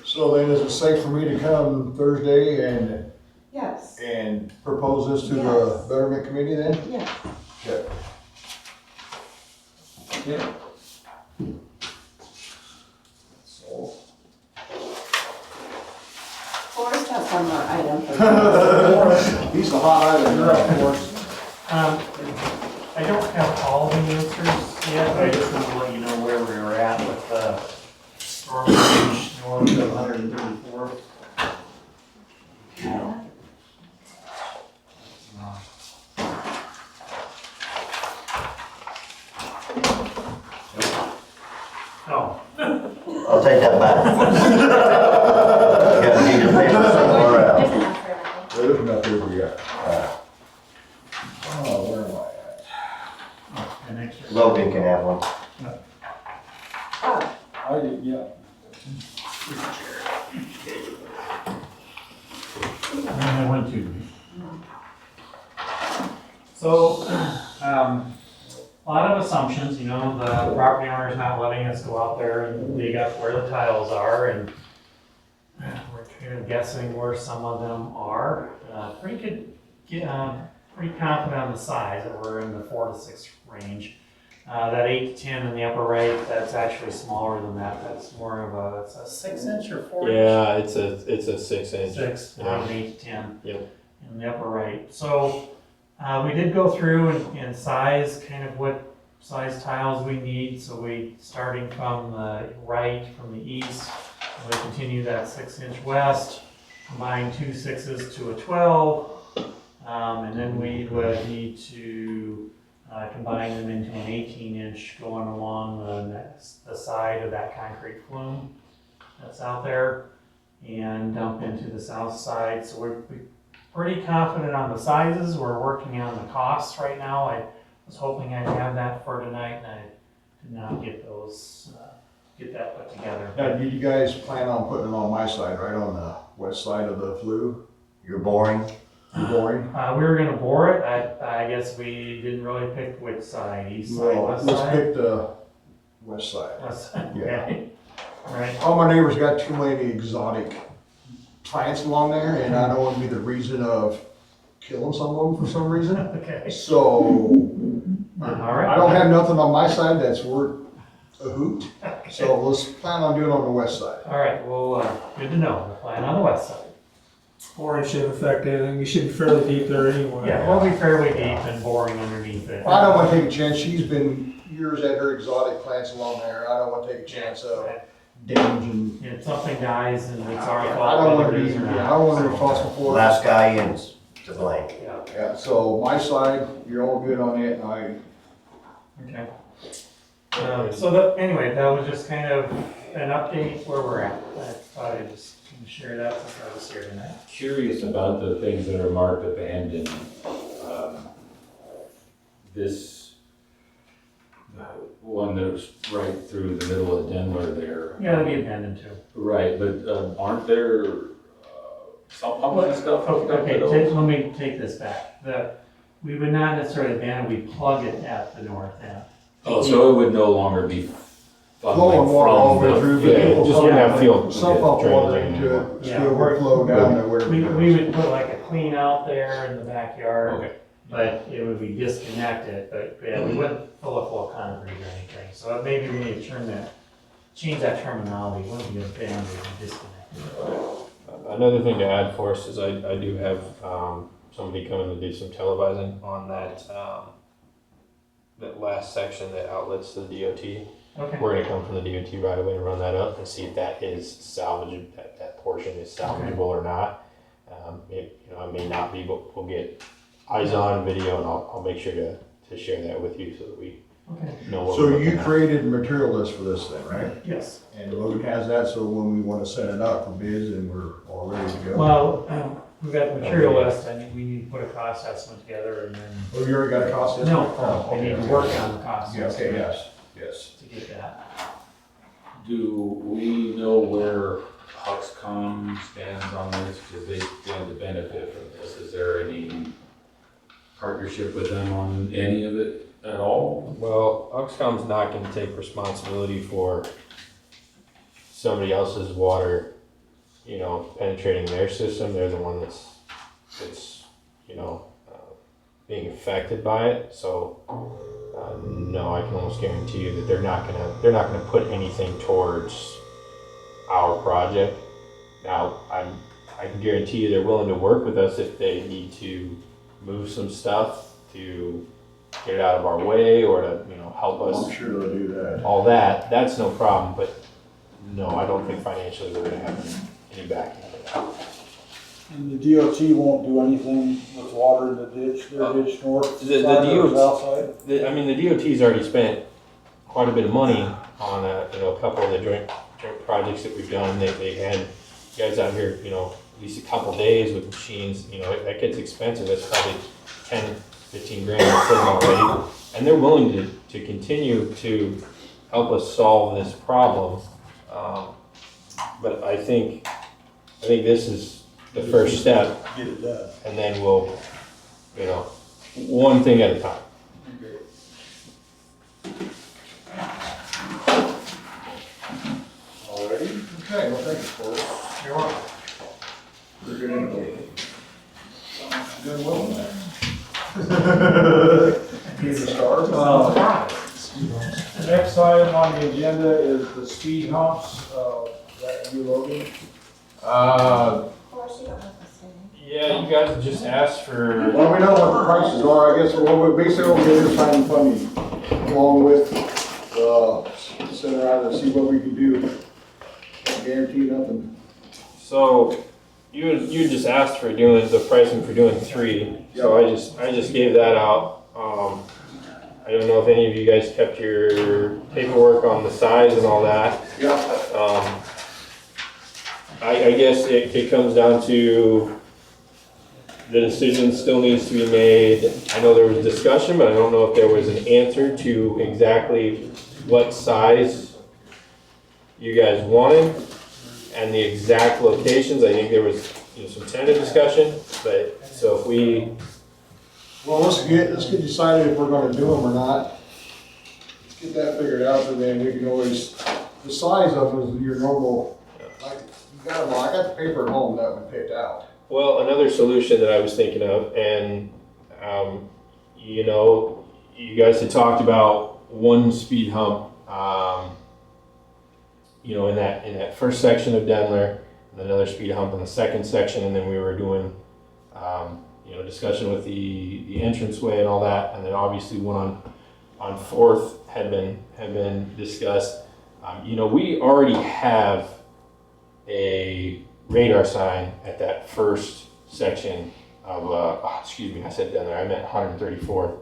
So So then is it safe for me to come Thursday Yes, and propose this to the Yes. Betterment Committee then? yes. Okay. Yeah. So. Forrest has one more item for He's the hot item, of course. I don't have all the answers yet, but I just want to let you know where we were at with the storm range north of 134th. Oh, I'll take that back. Got a piece of paper somewhere else. There's enough for everything. There is nothing we got. Oh, where am I at? an extra. Logan can have one. Oh, I did, yeah. And I went to. So, a lot of assumptions, you know, the property owner's not letting us go out there and dig up where the tiles are, and we're kind of guessing where some of them are. Pretty confident on the size, that we're in the 4 to 6 range. That 8 to 10 in the upper right, that's actually smaller than that. That's more of a, it's a 6-inch or 4-inch? Yeah, it's a 6-inch. 6, Yeah. not an 8 to 10. Yep. In the upper right. So we did go through and size kind of what size tiles we need. So we, starting from the right, from the east, we continue that 6-inch west, combine 2 6s to a 12, and then we would need to combine them into an 18-inch going along the side of that concrete flume that's out there, and dump into the south side. So we're pretty confident on the sizes. We're working on the costs right now. I was hoping I'd have that for tonight, and I did not get that put together. Now, did you guys plan on putting it on my side, right on the west side of the flue? You're boring. You're boring? We were gonna bore it. I guess we didn't really pick which side, east side, Well, west let's side? pick the west side. West side, Yeah. okay. Right. All my neighbors got too many exotic plants along there, and I don't want to be the reason of killing someone for some reason. Okay. So, All right. I don't have nothing on my side that's worth a hoot, so let's plan on doing it on the west side. All right, well, good to know. We'll plan on the west side. 4-inch shouldn't affect anything, you should be fairly deep there anyway. Yeah, we'll be fairly deep and boring underneath it. I don't want to take a chance, she's been years at her exotic plants along there, I don't want to take a chance of damaging. If something dies and it's our I don't fault, want whether to it be, is or not. I don't want to be responsible for it. Last guy in's to blame. Yeah, Yeah, so my side, you're all good on it, and I, okay. So that, anyway, that was just kind of an update where we're at. I thought I'd just share that since I was here tonight. Curious about the things that are marked abandoned. This one that was right through the middle of Denver there. Yeah, that'd be abandoned too. Right, but aren't there some pumps and stuff hooked up to Okay, those? let me take this back. We would not necessarily abandon, we'd plug it at the north end. Oh, so it would no longer be flowing water all the way through, but Yeah, it will just wouldn't have field sump up drainage water anymore. into it, Yeah. still workflow down to where We it would put like a clean out there in the backyard. Okay. But it would be disconnected, but yeah, we wouldn't fill it full of concrete or anything. So maybe we need to change that terminology, it wouldn't be abandoned, it would be disconnected. Another thing to add for us is I do have somebody coming to do some televising on that last section that outlets the DOT. Okay, We're gonna come from the DOT right away and run that up and see if that is salvageable, that portion is salvageable or not. I may not be, but we'll get eyes on video, and I'll make sure to share that with you so that we okay, know what we're So looking you at. created a material list for this thing, right? yes. And Logan has that, so when we want to send it out for bids and we're all ready to go. Well, we've got the material list, I think we need to put a cost estimate together and then, Oh, you already got a cost estimate? no, we need to work on the cost Yeah, okay, estimate yes. to get that. Do we know where Huxcom stands on this? Because they stand to benefit from this. Is there any partnership with them on any of it at all? Well, Uxcom's not gonna take responsibility for somebody else's water you know, penetrating their system. They're the one that's you know, being affected by it. So, no, I can almost guarantee you that they're not gonna put anything towards our project. Now, I can guarantee you they're willing to work with us if they need to move some stuff to get it out of our way or to, you know, help us. I'm sure they'll do that. All that's no problem, but no, I don't think financially we're gonna have any backing for that. And the DOT won't do anything with water in the ditch, their ditch north The side or DOT south side? I mean, the DOT's already spent quite a bit of money on you know, a couple of the joint projects that we've done. They had guys out here, you know, at least a couple days with machines. You know, that gets expensive. That's probably 10, 15 grand for them already. And they're willing to continue to help us solve this problem. But I think this is the first step, Get it done. and then we'll, you know, one thing at a time. Alrighty. Okay, well, thank you for it. You're welcome. We're good anyway. Doing well in there. Need to start? Next item on the agenda is the speed humps, that you, Logan. Of course, you don't have to say. Yeah, you guys just asked for. Well, we know what the prices are, I guess, what we basically will do is find funding along with, sit around and see what we can do. Can't guarantee nothing. So you just asked for doing the pricing for doing 3. So I just gave that out. I don't know if any of you guys kept your paperwork on the size and all that. Yeah. I guess it comes down to the decision still needs to be made. I know there was discussion, but I don't know if there was an answer to exactly what size you guys wanted and the exact locations. I think there was, you know, some tentative discussion, but so if we. Well, let's get decided if we're gonna do them or not. Let's get that figured out, and then we can always, the size of them is your normal, like, you got them, I got the paper at home that we picked out. Well, another solution that I was thinking of, and you know, you guys had talked about one speed hump, you know, in that first section of Denler, and another speed hump in the second section, and then we were doing, you know, discussion with the entranceway and all that, and then obviously one on 4th had been discussed. You know, we already have a radar sign at that first section of, excuse me, I said down there, I meant 134th.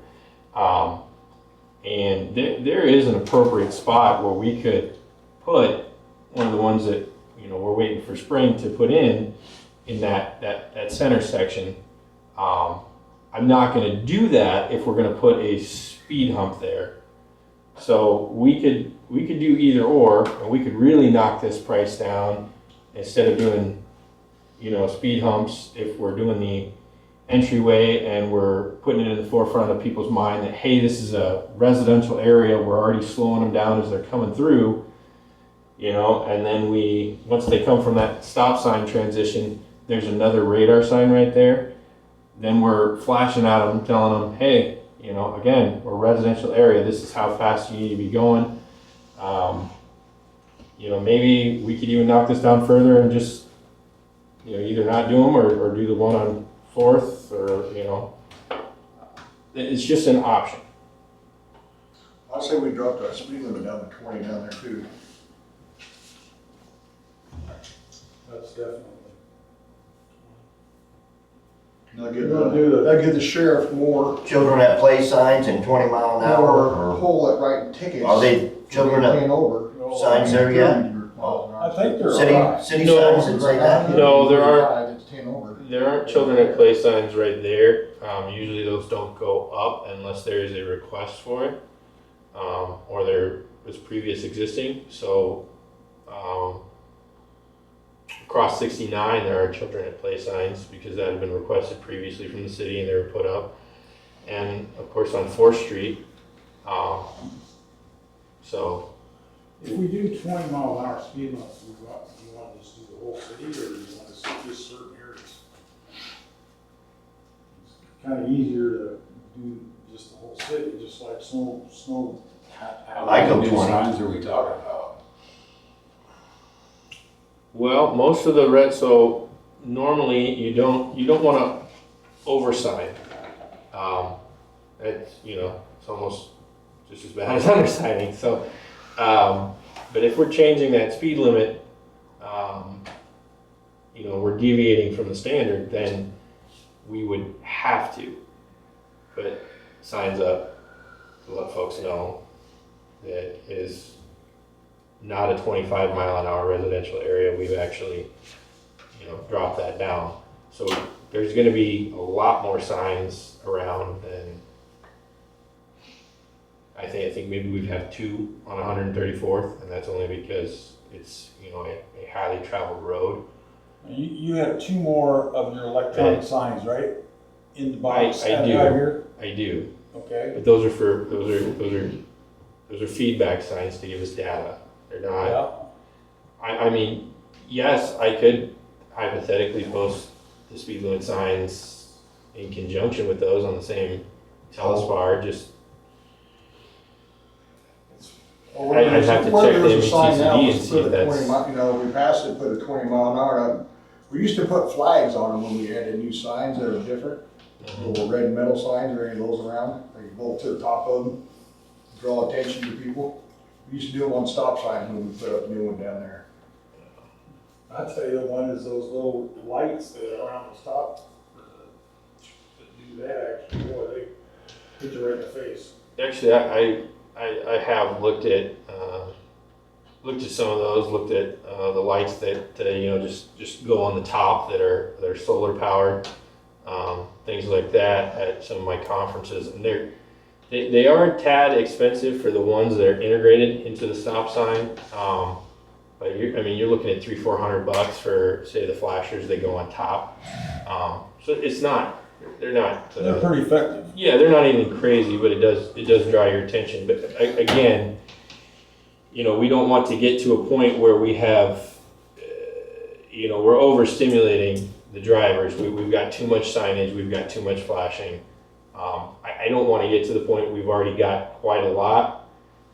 And there is an appropriate spot where we could put one of the ones that, you know, we're waiting for spring to put in that center section. I'm not gonna do that if we're gonna put a speed hump there. So we could do either or, and we could really knock this price down instead of doing, you know, speed humps. If we're doing the entryway and we're putting it in the forefront of people's mind that, hey, this is a residential area, we're already slowing them down as they're coming through, you know, and then once they come from that stop sign transition, there's another radar sign right there. Then we're flashing at them, telling them, hey, you know, again, we're a residential area. This is how fast you need to be going. You know, maybe we could even knock this down further and just, you know, either not do them or do the one on 4th, or, you know, it's just an option. I'd say we dropped our speed limit down to 20 down there too. That's definitely. That'll give the sheriff more. Children that play signs and 20 mile an hour, Or or pull it right tickets. are they children that Paying over. signs there yet? I think they're alright. City No. signs that say that? No, there aren't. It's 10 over. There aren't children at play signs right there. Usually those don't go up unless there is a request for it, or there was previous existing. So across 69, there are children at play signs because that had been requested previously from the city and they were put up. And of course on 4th Street. So, If we do 20-mile-an-hour speed limits, you want to just do the whole city, or do you want to just certain areas? It's kind of easier to do just the whole city, just like snow. How I go many new 20. signs are we talking about? Well, most of the red, so normally you don't want to oversign. It's, it's almost just as bad as undersigning. So, but if we're changing that speed limit, we're deviating from the standard, then we would have to put signs up to let folks know that it is not a 25-mile-an-hour residential area. We've actually, dropped that down. So there's going to be a lot more signs around than I think maybe we've had 2 on 134th, and that's only because it's a highly traveled road. You have 2 more of your electronic signs, right? In the box. I do. Here? I do. Okay. But those are feedback signs to give us data. They're not. Yeah. I mean, yes, I could hypothetically post the speed limit signs in conjunction with those on the same telespar. Just I'd have to check the MTCD and see if that's. We passed it, put a 20-mile-an-hour up. We used to put flags on them when we added new signs that are different. Little red metal signs or any of those around. They bolt to the top of them, draw attention to people. We used to do them on stop signs when we put up a new one down there. I'll tell you, the one is those little lights that are around the stop that do that. Actually, boy, they hit you right in the face. Actually, I have looked at some of those. Looked at the lights that just go on the top that are solar powered, things like that at some of my conferences, and they are a tad expensive for the ones that are integrated into the stop sign. But you're looking at $300-400 for, say, the flashers that go on top. So it's not. They're not. They're pretty effective. Yeah, they're not anything crazy, but it does draw your attention. But again, we don't want to get to a point where we have, we're overstimulating the drivers. We've got too much signage. We've got too much flashing. I don't want to get to the point we've already got quite a lot,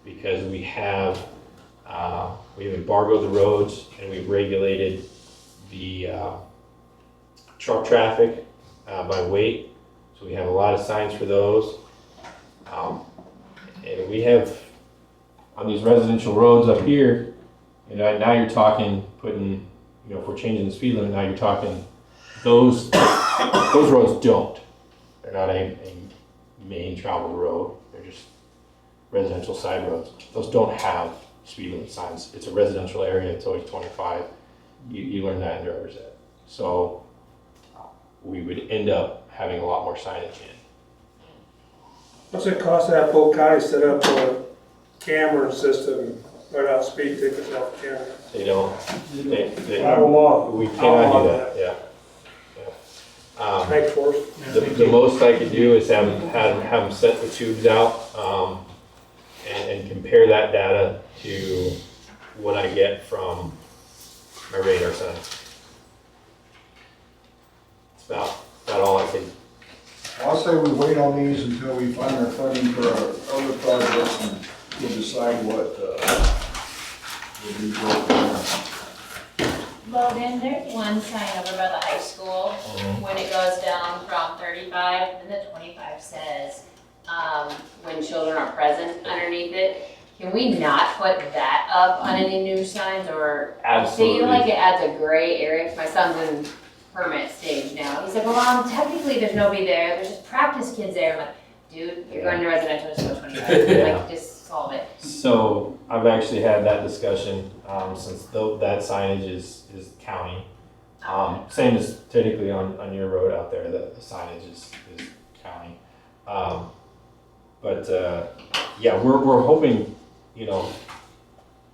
because we have embargoed the roads and we've regulated the truck traffic by weight. So we have a lot of signs for those. And we have on these residential roads up here, now you're talking putting, if we're changing the speed limit, now you're talking those roads don't. They're not a main travel road. They're just residential side roads. Those don't have speed limit signs. It's a residential area. It's always 25. You learn that in driver's ed. So we would end up having a lot more signage in. What's it cost to have Polk County set up a camera system, right out speed tickets off the camera? They don't. By law. We cannot do that. Yeah. Thanks, Forrest. The most I could do is have them set the tubes out and compare that data to what I get from my radar sign. It's about all I can. I'll say we wait on these until we find our funding for our other projects, and we'll decide what we'll do from there. Logan, there's one sign over by the high school, when it goes down from 35, and the 25 says, when children are present underneath it. Can we not put that up on any new signs, or? Absolutely. I feel like it adds a gray area. My son's in permit stage now. He said, well, Mom, technically there's nobody there. There's just practice kids there. I'm like, dude, you're going to residential, just go 25. Yeah. Like, just solve it. So I've actually had that discussion since that signage is county. Same as technically on your road out there, the signage is county. Yeah, we're hoping,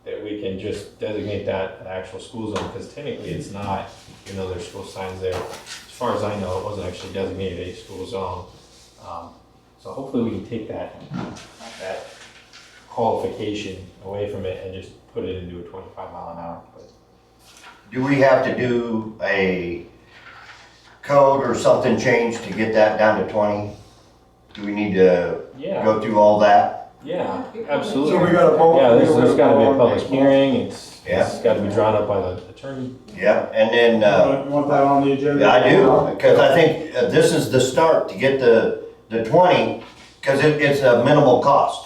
that we can just designate that an actual school zone, because technically it's not, there's school signs there. As far as I know, it wasn't actually designated a school zone. So hopefully we can take that qualification away from it and just put it into a 25 mile an hour. But Do we have to do a code or something change to get that down to 20? Do we need to yeah, go through all that? yeah, So we absolutely. gotta vote. Yeah, there's gotta be a vote on public next month. hearing, it's Yeah. gotta be drawn up by the attorney. Yeah, and then, You want that on the agenda? yeah, I do, because I think this is the start to get the 20, because it's a minimal cost.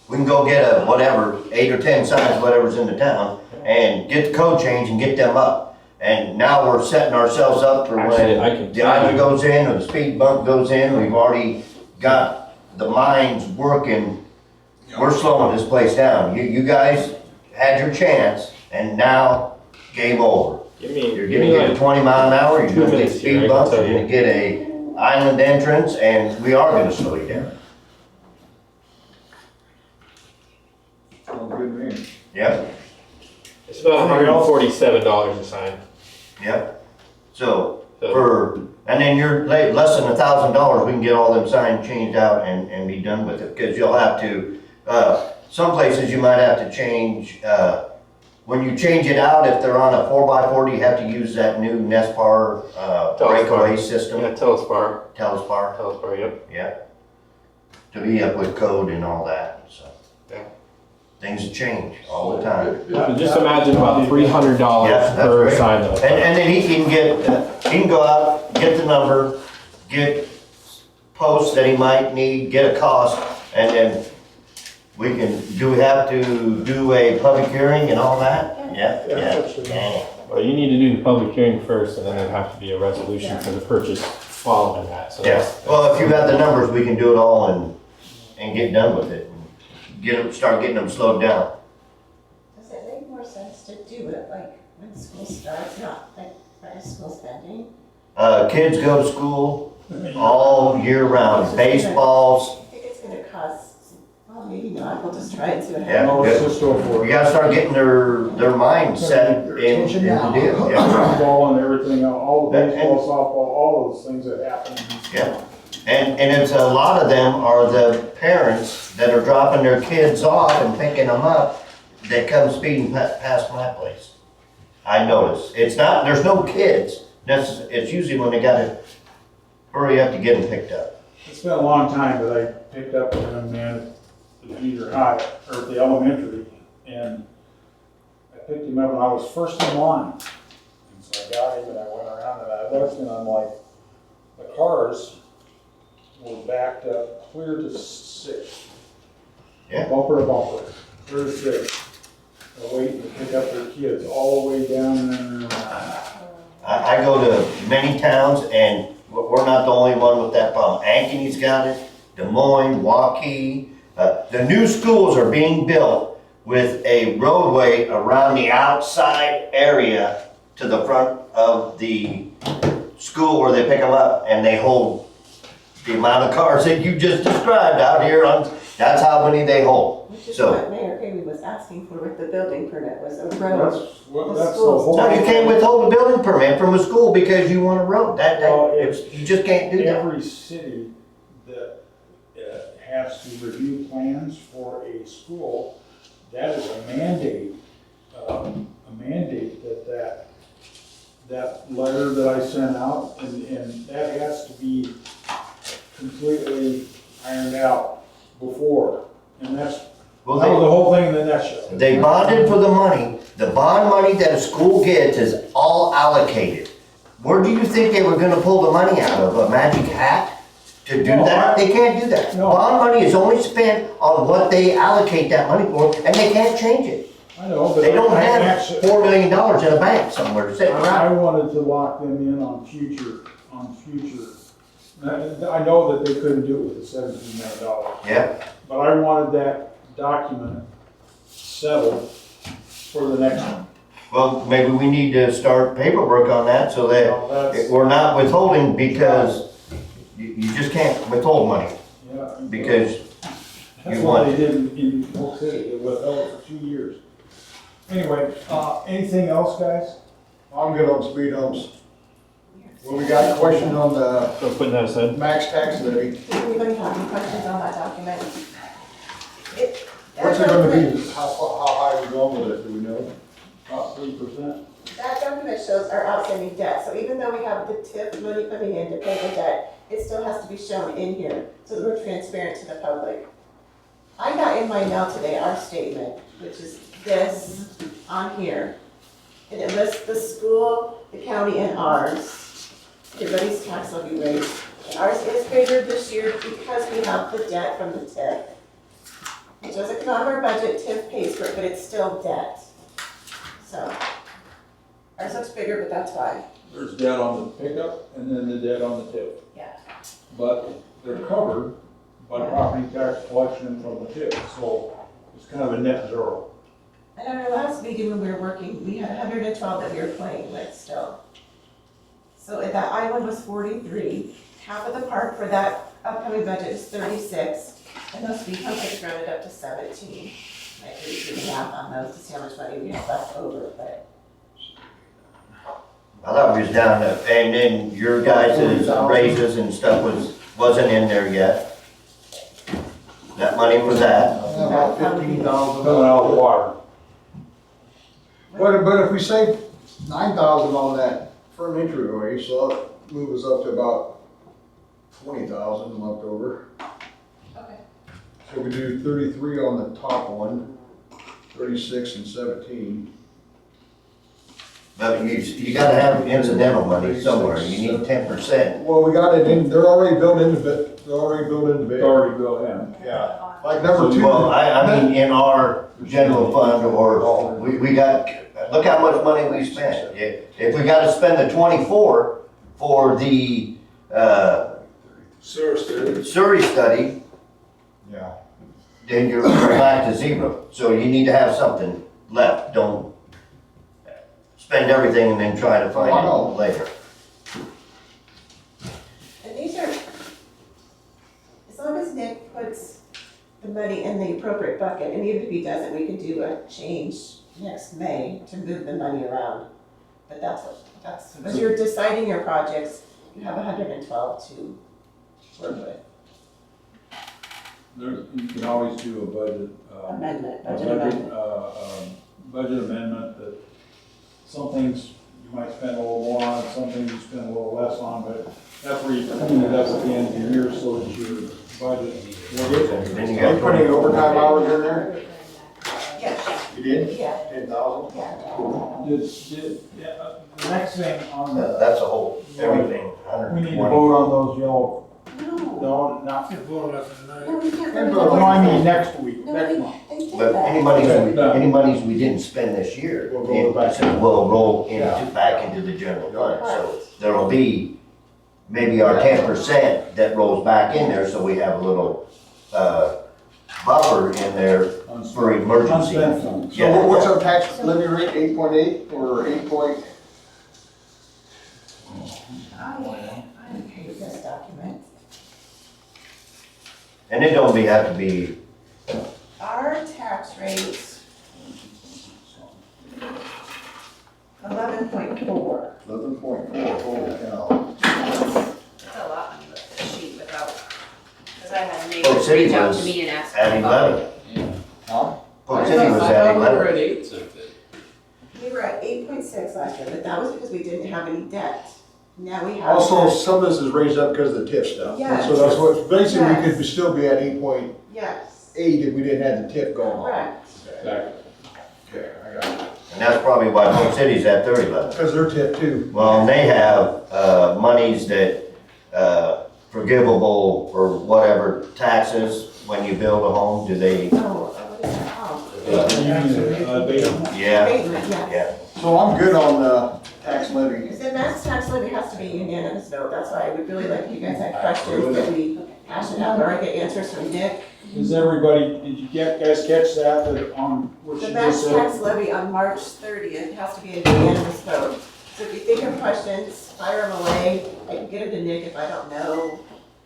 We can go get a, whatever, 8 or 10 signs, whatever's in the town, and get the code change and get them up. And now we're setting ourselves up for Actually, I when can the tell island you- goes in or the speed bump goes in, we've already got the minds working. We're slowing this place down. You guys had your chance, and now game over. Give me, You're give gonna me get a like 20 mile an hour, you're 2 gonna get minutes here, I speed can bumps, tell you're you. gonna get a island entrance, and we are gonna slow you down. Sounds good to me. Yep, it's about $147 a sign. yep. So, So, for, and then you're less than $1,000, we can get all them signs changed out and be done with it. Because you'll have to, some places you might have to change, when you change it out, if they're on a 4x4, you have to use that new Nespar, breakaway system. yeah, Telespar, Telespar, yep. yeah. To be up with code and all that, so. Yeah. Things change all the time. So just imagine about $300 Yeah, that's per great. sign that I put up. And then he can get, he can go out, get the number, get posts that he might need, get a cost, and then we can, do we have to do a public hearing and all that? Yeah, yeah. Well, you need to do the public hearing first, and then there'd have to be a resolution for the purchase following that, so Yeah, that's. well, if you got the numbers, we can do it all and get done with it. Get them, start getting them slowed down. Does it make more sense to do it like when school starts, not like right as school's ending? Kids go to school all year round, baseballs, I think it's gonna cost, well, maybe not, we'll just try it, see what Yeah. No, happens. let's just go for we it. gotta start getting their mind set in the deal, yeah. Football and everything, all the And- baseball, softball, all those things that happen. Yeah. And it's a lot of them are the parents that are dropping their kids off and picking them up that come speeding past my place. I notice. It's not, there's no kids. It's usually when they gotta hurry up to get them picked up. It's been a long time, but I picked up a young man at the junior high, or at the elementary, and I picked him up when I was first in line. And so I got him and I went around and I looked and I'm like, the cars were backed up clear to 6. Yeah. Bumper to bumper, clear to 6. They're waiting to pick up their kids all the way down there. I go to many towns and we're not the only one with that problem. Ankeny's got it, Des Moines, Waukee. The new schools are being built with a roadway around the outside area to the front of the school where they pick them up, and they hold the amount of cars that you just described out here that's how many they hold. Which is So- what Mayor Haley was asking for with the building permit, was a road. That's the schools. whole. No, you can't withhold a building permit from a school because you want a road. Well, You just can't do that. Every city that has to review plans for a school, that is a mandate, that letter that I sent out, and that has to be completely ironed out before, and that was Well, the whole thing in the nutshell. they bonded for the money. The bond money that a school gets is all allocated. Where do you think they were gonna pull the money out of? A magic hat to do No, that? They can't do that. No. Bond money is only spent on what they allocate that money for, and they can't change it. I know, but. They don't I have actually- $4 million in a bank somewhere sitting I around. wanted to lock them in on future. I know that they couldn't do it with the $17 million, Yeah, but I wanted that document settled for the next one. well, maybe we need to start paperwork on that so that Now, that's- we're not withholding because you just can't withhold money Yeah, because that's you what want they did in Oak City, it was held for 2 years. Anyway, anything else, guys? I'm good on speed humps. Well, we got a question on the So putting that aside. max tax levy. Does anybody have any questions on that document? What's it gonna be, how high are we going with it, do we know? About 3%. That document shows our outstanding debt, so even though we have the TIF money coming in to pay the debt, it still has to be shown in here, so that we're transparent to the public. I got in my mail today our statement, which is this on here. And it lists the school, the county, and ours, everybody's tax levy rates. And ours is bigger this year because we have the debt from the TIF. It doesn't come out of our budget, TIF pays for it, but it's still debt. So, ours looks bigger, but that's why. There's debt on the pickup and then the debt on the tip. Yeah. But they're covered by property tax collection from the tip, so it's kind of a net zero. And at our last meeting when we were working, we had 112 that we were playing with still. So if that island was 43, half of the park for that upcoming budget is 36, and those speed humps get rounded up to 17. I agree to the math on those to see how much money we have left over, but. I thought we was down to, and then your guys' raises and stuff wasn't in there yet. That money for that. About 15,000. Coming out of the water. But if we save 9,000 on that firm entryway, so that moves us up to about 20,000 left over. Okay. So we do 33 on the top one, 36 and 17. But you gotta have incidental money somewhere, you need 10%. Well, we got it in, they're already built into it, they're already built into It's it. already built in. Yeah, like number 2. Well, I mean, in our general fund, or we got, look how much money we spent. If we gotta spend the 24 for the, Surrey study, Yeah. then you're back to zero. So you need to have something left, don't spend everything and then try to find it later. And these are, as long as Nick puts the money in the appropriate bucket, and even if he doesn't, we can do a change next May to move the money around. But that's, as you're deciding your projects, you have 112 to work with. You can always do a budget. Amendment, a budget amendment. Budget amendment that some things you might spend a little more on, some things you spend a little less on, but that's where you clean it up at the end of the year so that your budget will get there. Then you Are you got putting overtime hours in there? Yeah, You did? yeah, 10,000? yeah. The next thing on the, that's a whole, everything, we need to 120. vote on those yellow, No, no, not, no, we can't. no, I mean next week, No, next month. they did But that. any monies we didn't spend this year, Will roll back. will roll into, back into the general fund. So there'll be maybe our 10% that rolls back in there, so we have a little, buffer in there for emergency. Unspent funds. So what's our tax levy rate, 8.8 or 8 I hate this document. And it don't have to be, Our tax rate, 11.4. 11.4, holy cow. That's a lot on the sheet without, because I had Polk neighbors City reach out was to me and ask. at about 11. Huh? Polk City was at 11. 8 something. We were at 8.6 last year, but that was because we didn't have any debt. Now we have. Also, some of this is raised up because of the TIF stuff. Yes. So that's what, basically, we Yes. could still be at 8.8 Yes, if we didn't have the TIF going on. correct. Okay, I got it. And that's probably why Polk City's at 30-11. Because they're TIF too. Well, and they have, monies that, forgivable or whatever taxes when you build a home, do they? Oh, what is that called? Yeah, Abatement, yes. yeah. So I'm good on the tax levy. Because the max tax levy has to be a unanimous vote, that's why I would really like if you guys had questions that we hash it out, or I get answers from Nick. Does everybody, did you guys catch that on what The she max just said? tax levy on March 30th has to be a unanimous vote. So if you think of questions, fire them away, I can get them to Nick if I don't know.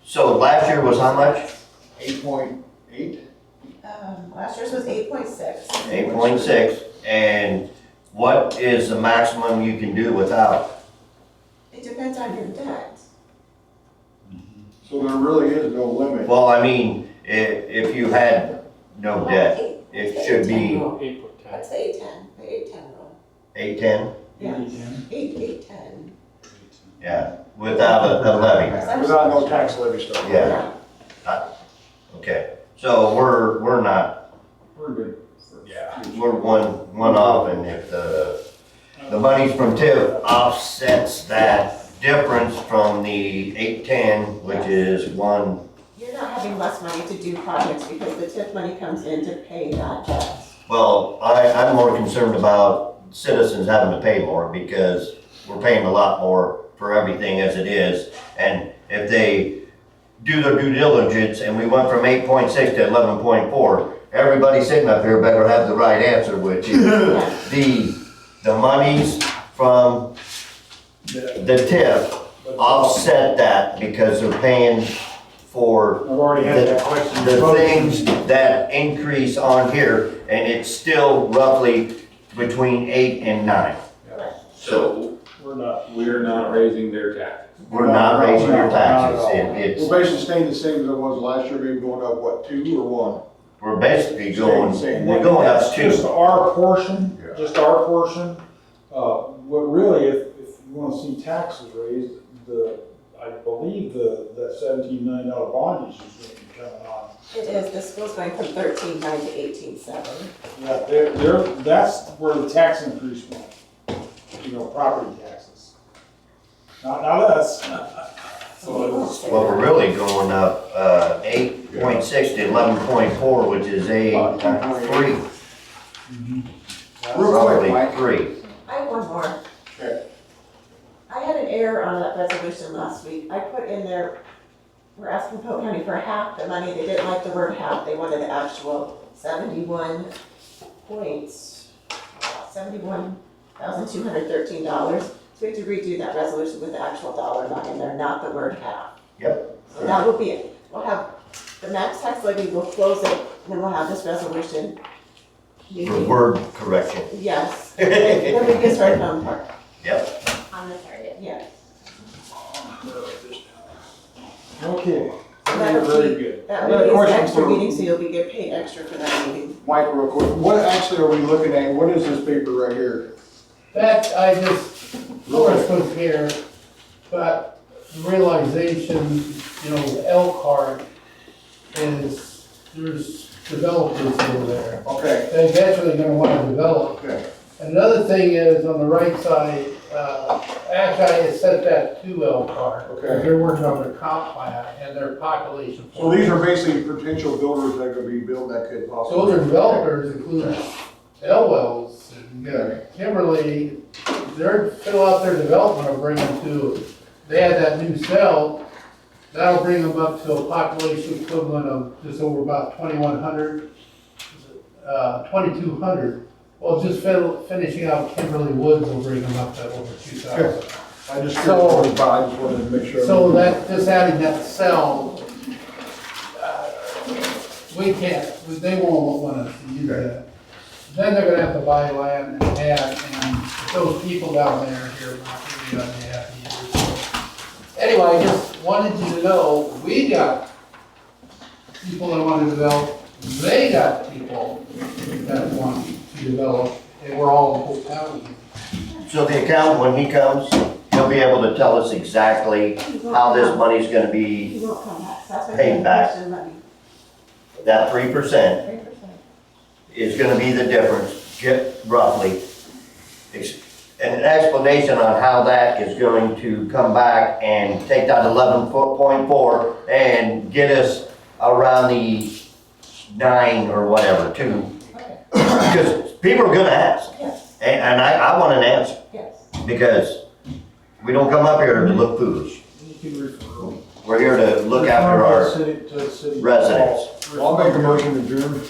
So last year was how much? 8.8? Last year's was 8.6. 8.6, and what is the maximum you can do without? It depends on your debt. So there really is no limit. Well, I mean, if you had no debt, it should be 8.10. That's the 8-10, the 8-10 rule. 810, Yeah, 80/10. 8-10. yeah, without a levy. Without no tax levy stuff. Yeah. Okay, so we're not, We're good. Yeah. we're one off, and if the monies from TIF offsets that difference from the 810, which is one, You're not having less money to do projects because the TIF money comes in to pay that debt. well, I'm more concerned about citizens having to pay more because we're paying a lot more for everything as it is. And if they do their due diligence and we went from 8.6 to 11.4, everybody sitting up here better have the right answer, which is the monies from the TIF offset that because they're paying for I've already had that question. the things that increase on here, and it's still roughly between 8 and 9. So We're not raising their taxes. we're not raising your taxes. It's, We're basically staying the same as it was last year, maybe going up, what, 2 or 1? we're basically going, Same. we're going up That's just 2. our portion, Yeah. just our portion. What really, if you wanna see taxes raised, I believe that $17 million bond issue is gonna be coming on. It is, the school's going from 13.9 to 18.7. Yeah, that's where the tax increase went, property taxes. Not us. So it was- Well, we're really going up 8.6 to 11.4, which is a 3. Real quick, Probably Mike. 3. I have one more. Okay. I had an error on that resolution last week. I put in there, we're asking Polk County for half the money. They didn't like the word half. They wanted the actual $71,213. So we have to redo that resolution with the actual dollar amount in there, not the word half. Yep. So that will be it. We'll have, the max tax levy, we'll close it, and then we'll have this resolution. For word correction. Yes. Then we get started on the part. Yep. On the target. Yes. Okay, That'll very be- good. That I got a meeting is an question extra for- meeting, so you'll be get paid extra for that meeting. Mike, real quick, what actually are we looking at? What is this paper right here? That I just, Laura's put here, but the realization, the Elkhart is, there's developers over there. Okay, They're eventually gonna wanna develop. okay. Another thing is, on the right side, actually, it said that to Elkhart. Okay. They're working on their comp plan and their population. So these are basically potential builders that are gonna be building that could possibly. Those are developers, including Elwell's and Kimberly. They're fill out their development will bring them to, they had that new cell, that'll bring them up to a population equivalent of just over about 2,100, 2,200. Well, just finishing out Kimberly Woods will bring them up to over 2,000. I just So- curious, I just wanted to make sure. So that, just adding that cell, we can't, they won't want us to use that. Then they're gonna have to buy land and add, and those people down there here are not gonna be happy either. So, anyway, I just wanted you to know, we got people that want to develop, they got people that want to develop, and we're all in Polk County. So the accountant, when he comes, he'll be able to tell us exactly how this money's gonna be, He won't come back. So that's why Paid I'm back. questioning money. that 3% 3%. is gonna be the difference, roughly. An explanation on how that is going to come back and take that 11.4 and get us around the 9 or whatever, 2. Okay, Because people are gonna ask, yes, and I want an answer, yes. because we don't come up here to look foolish. You can refer. We're here to look after our To city. residents. I'll make a motion to adjourn.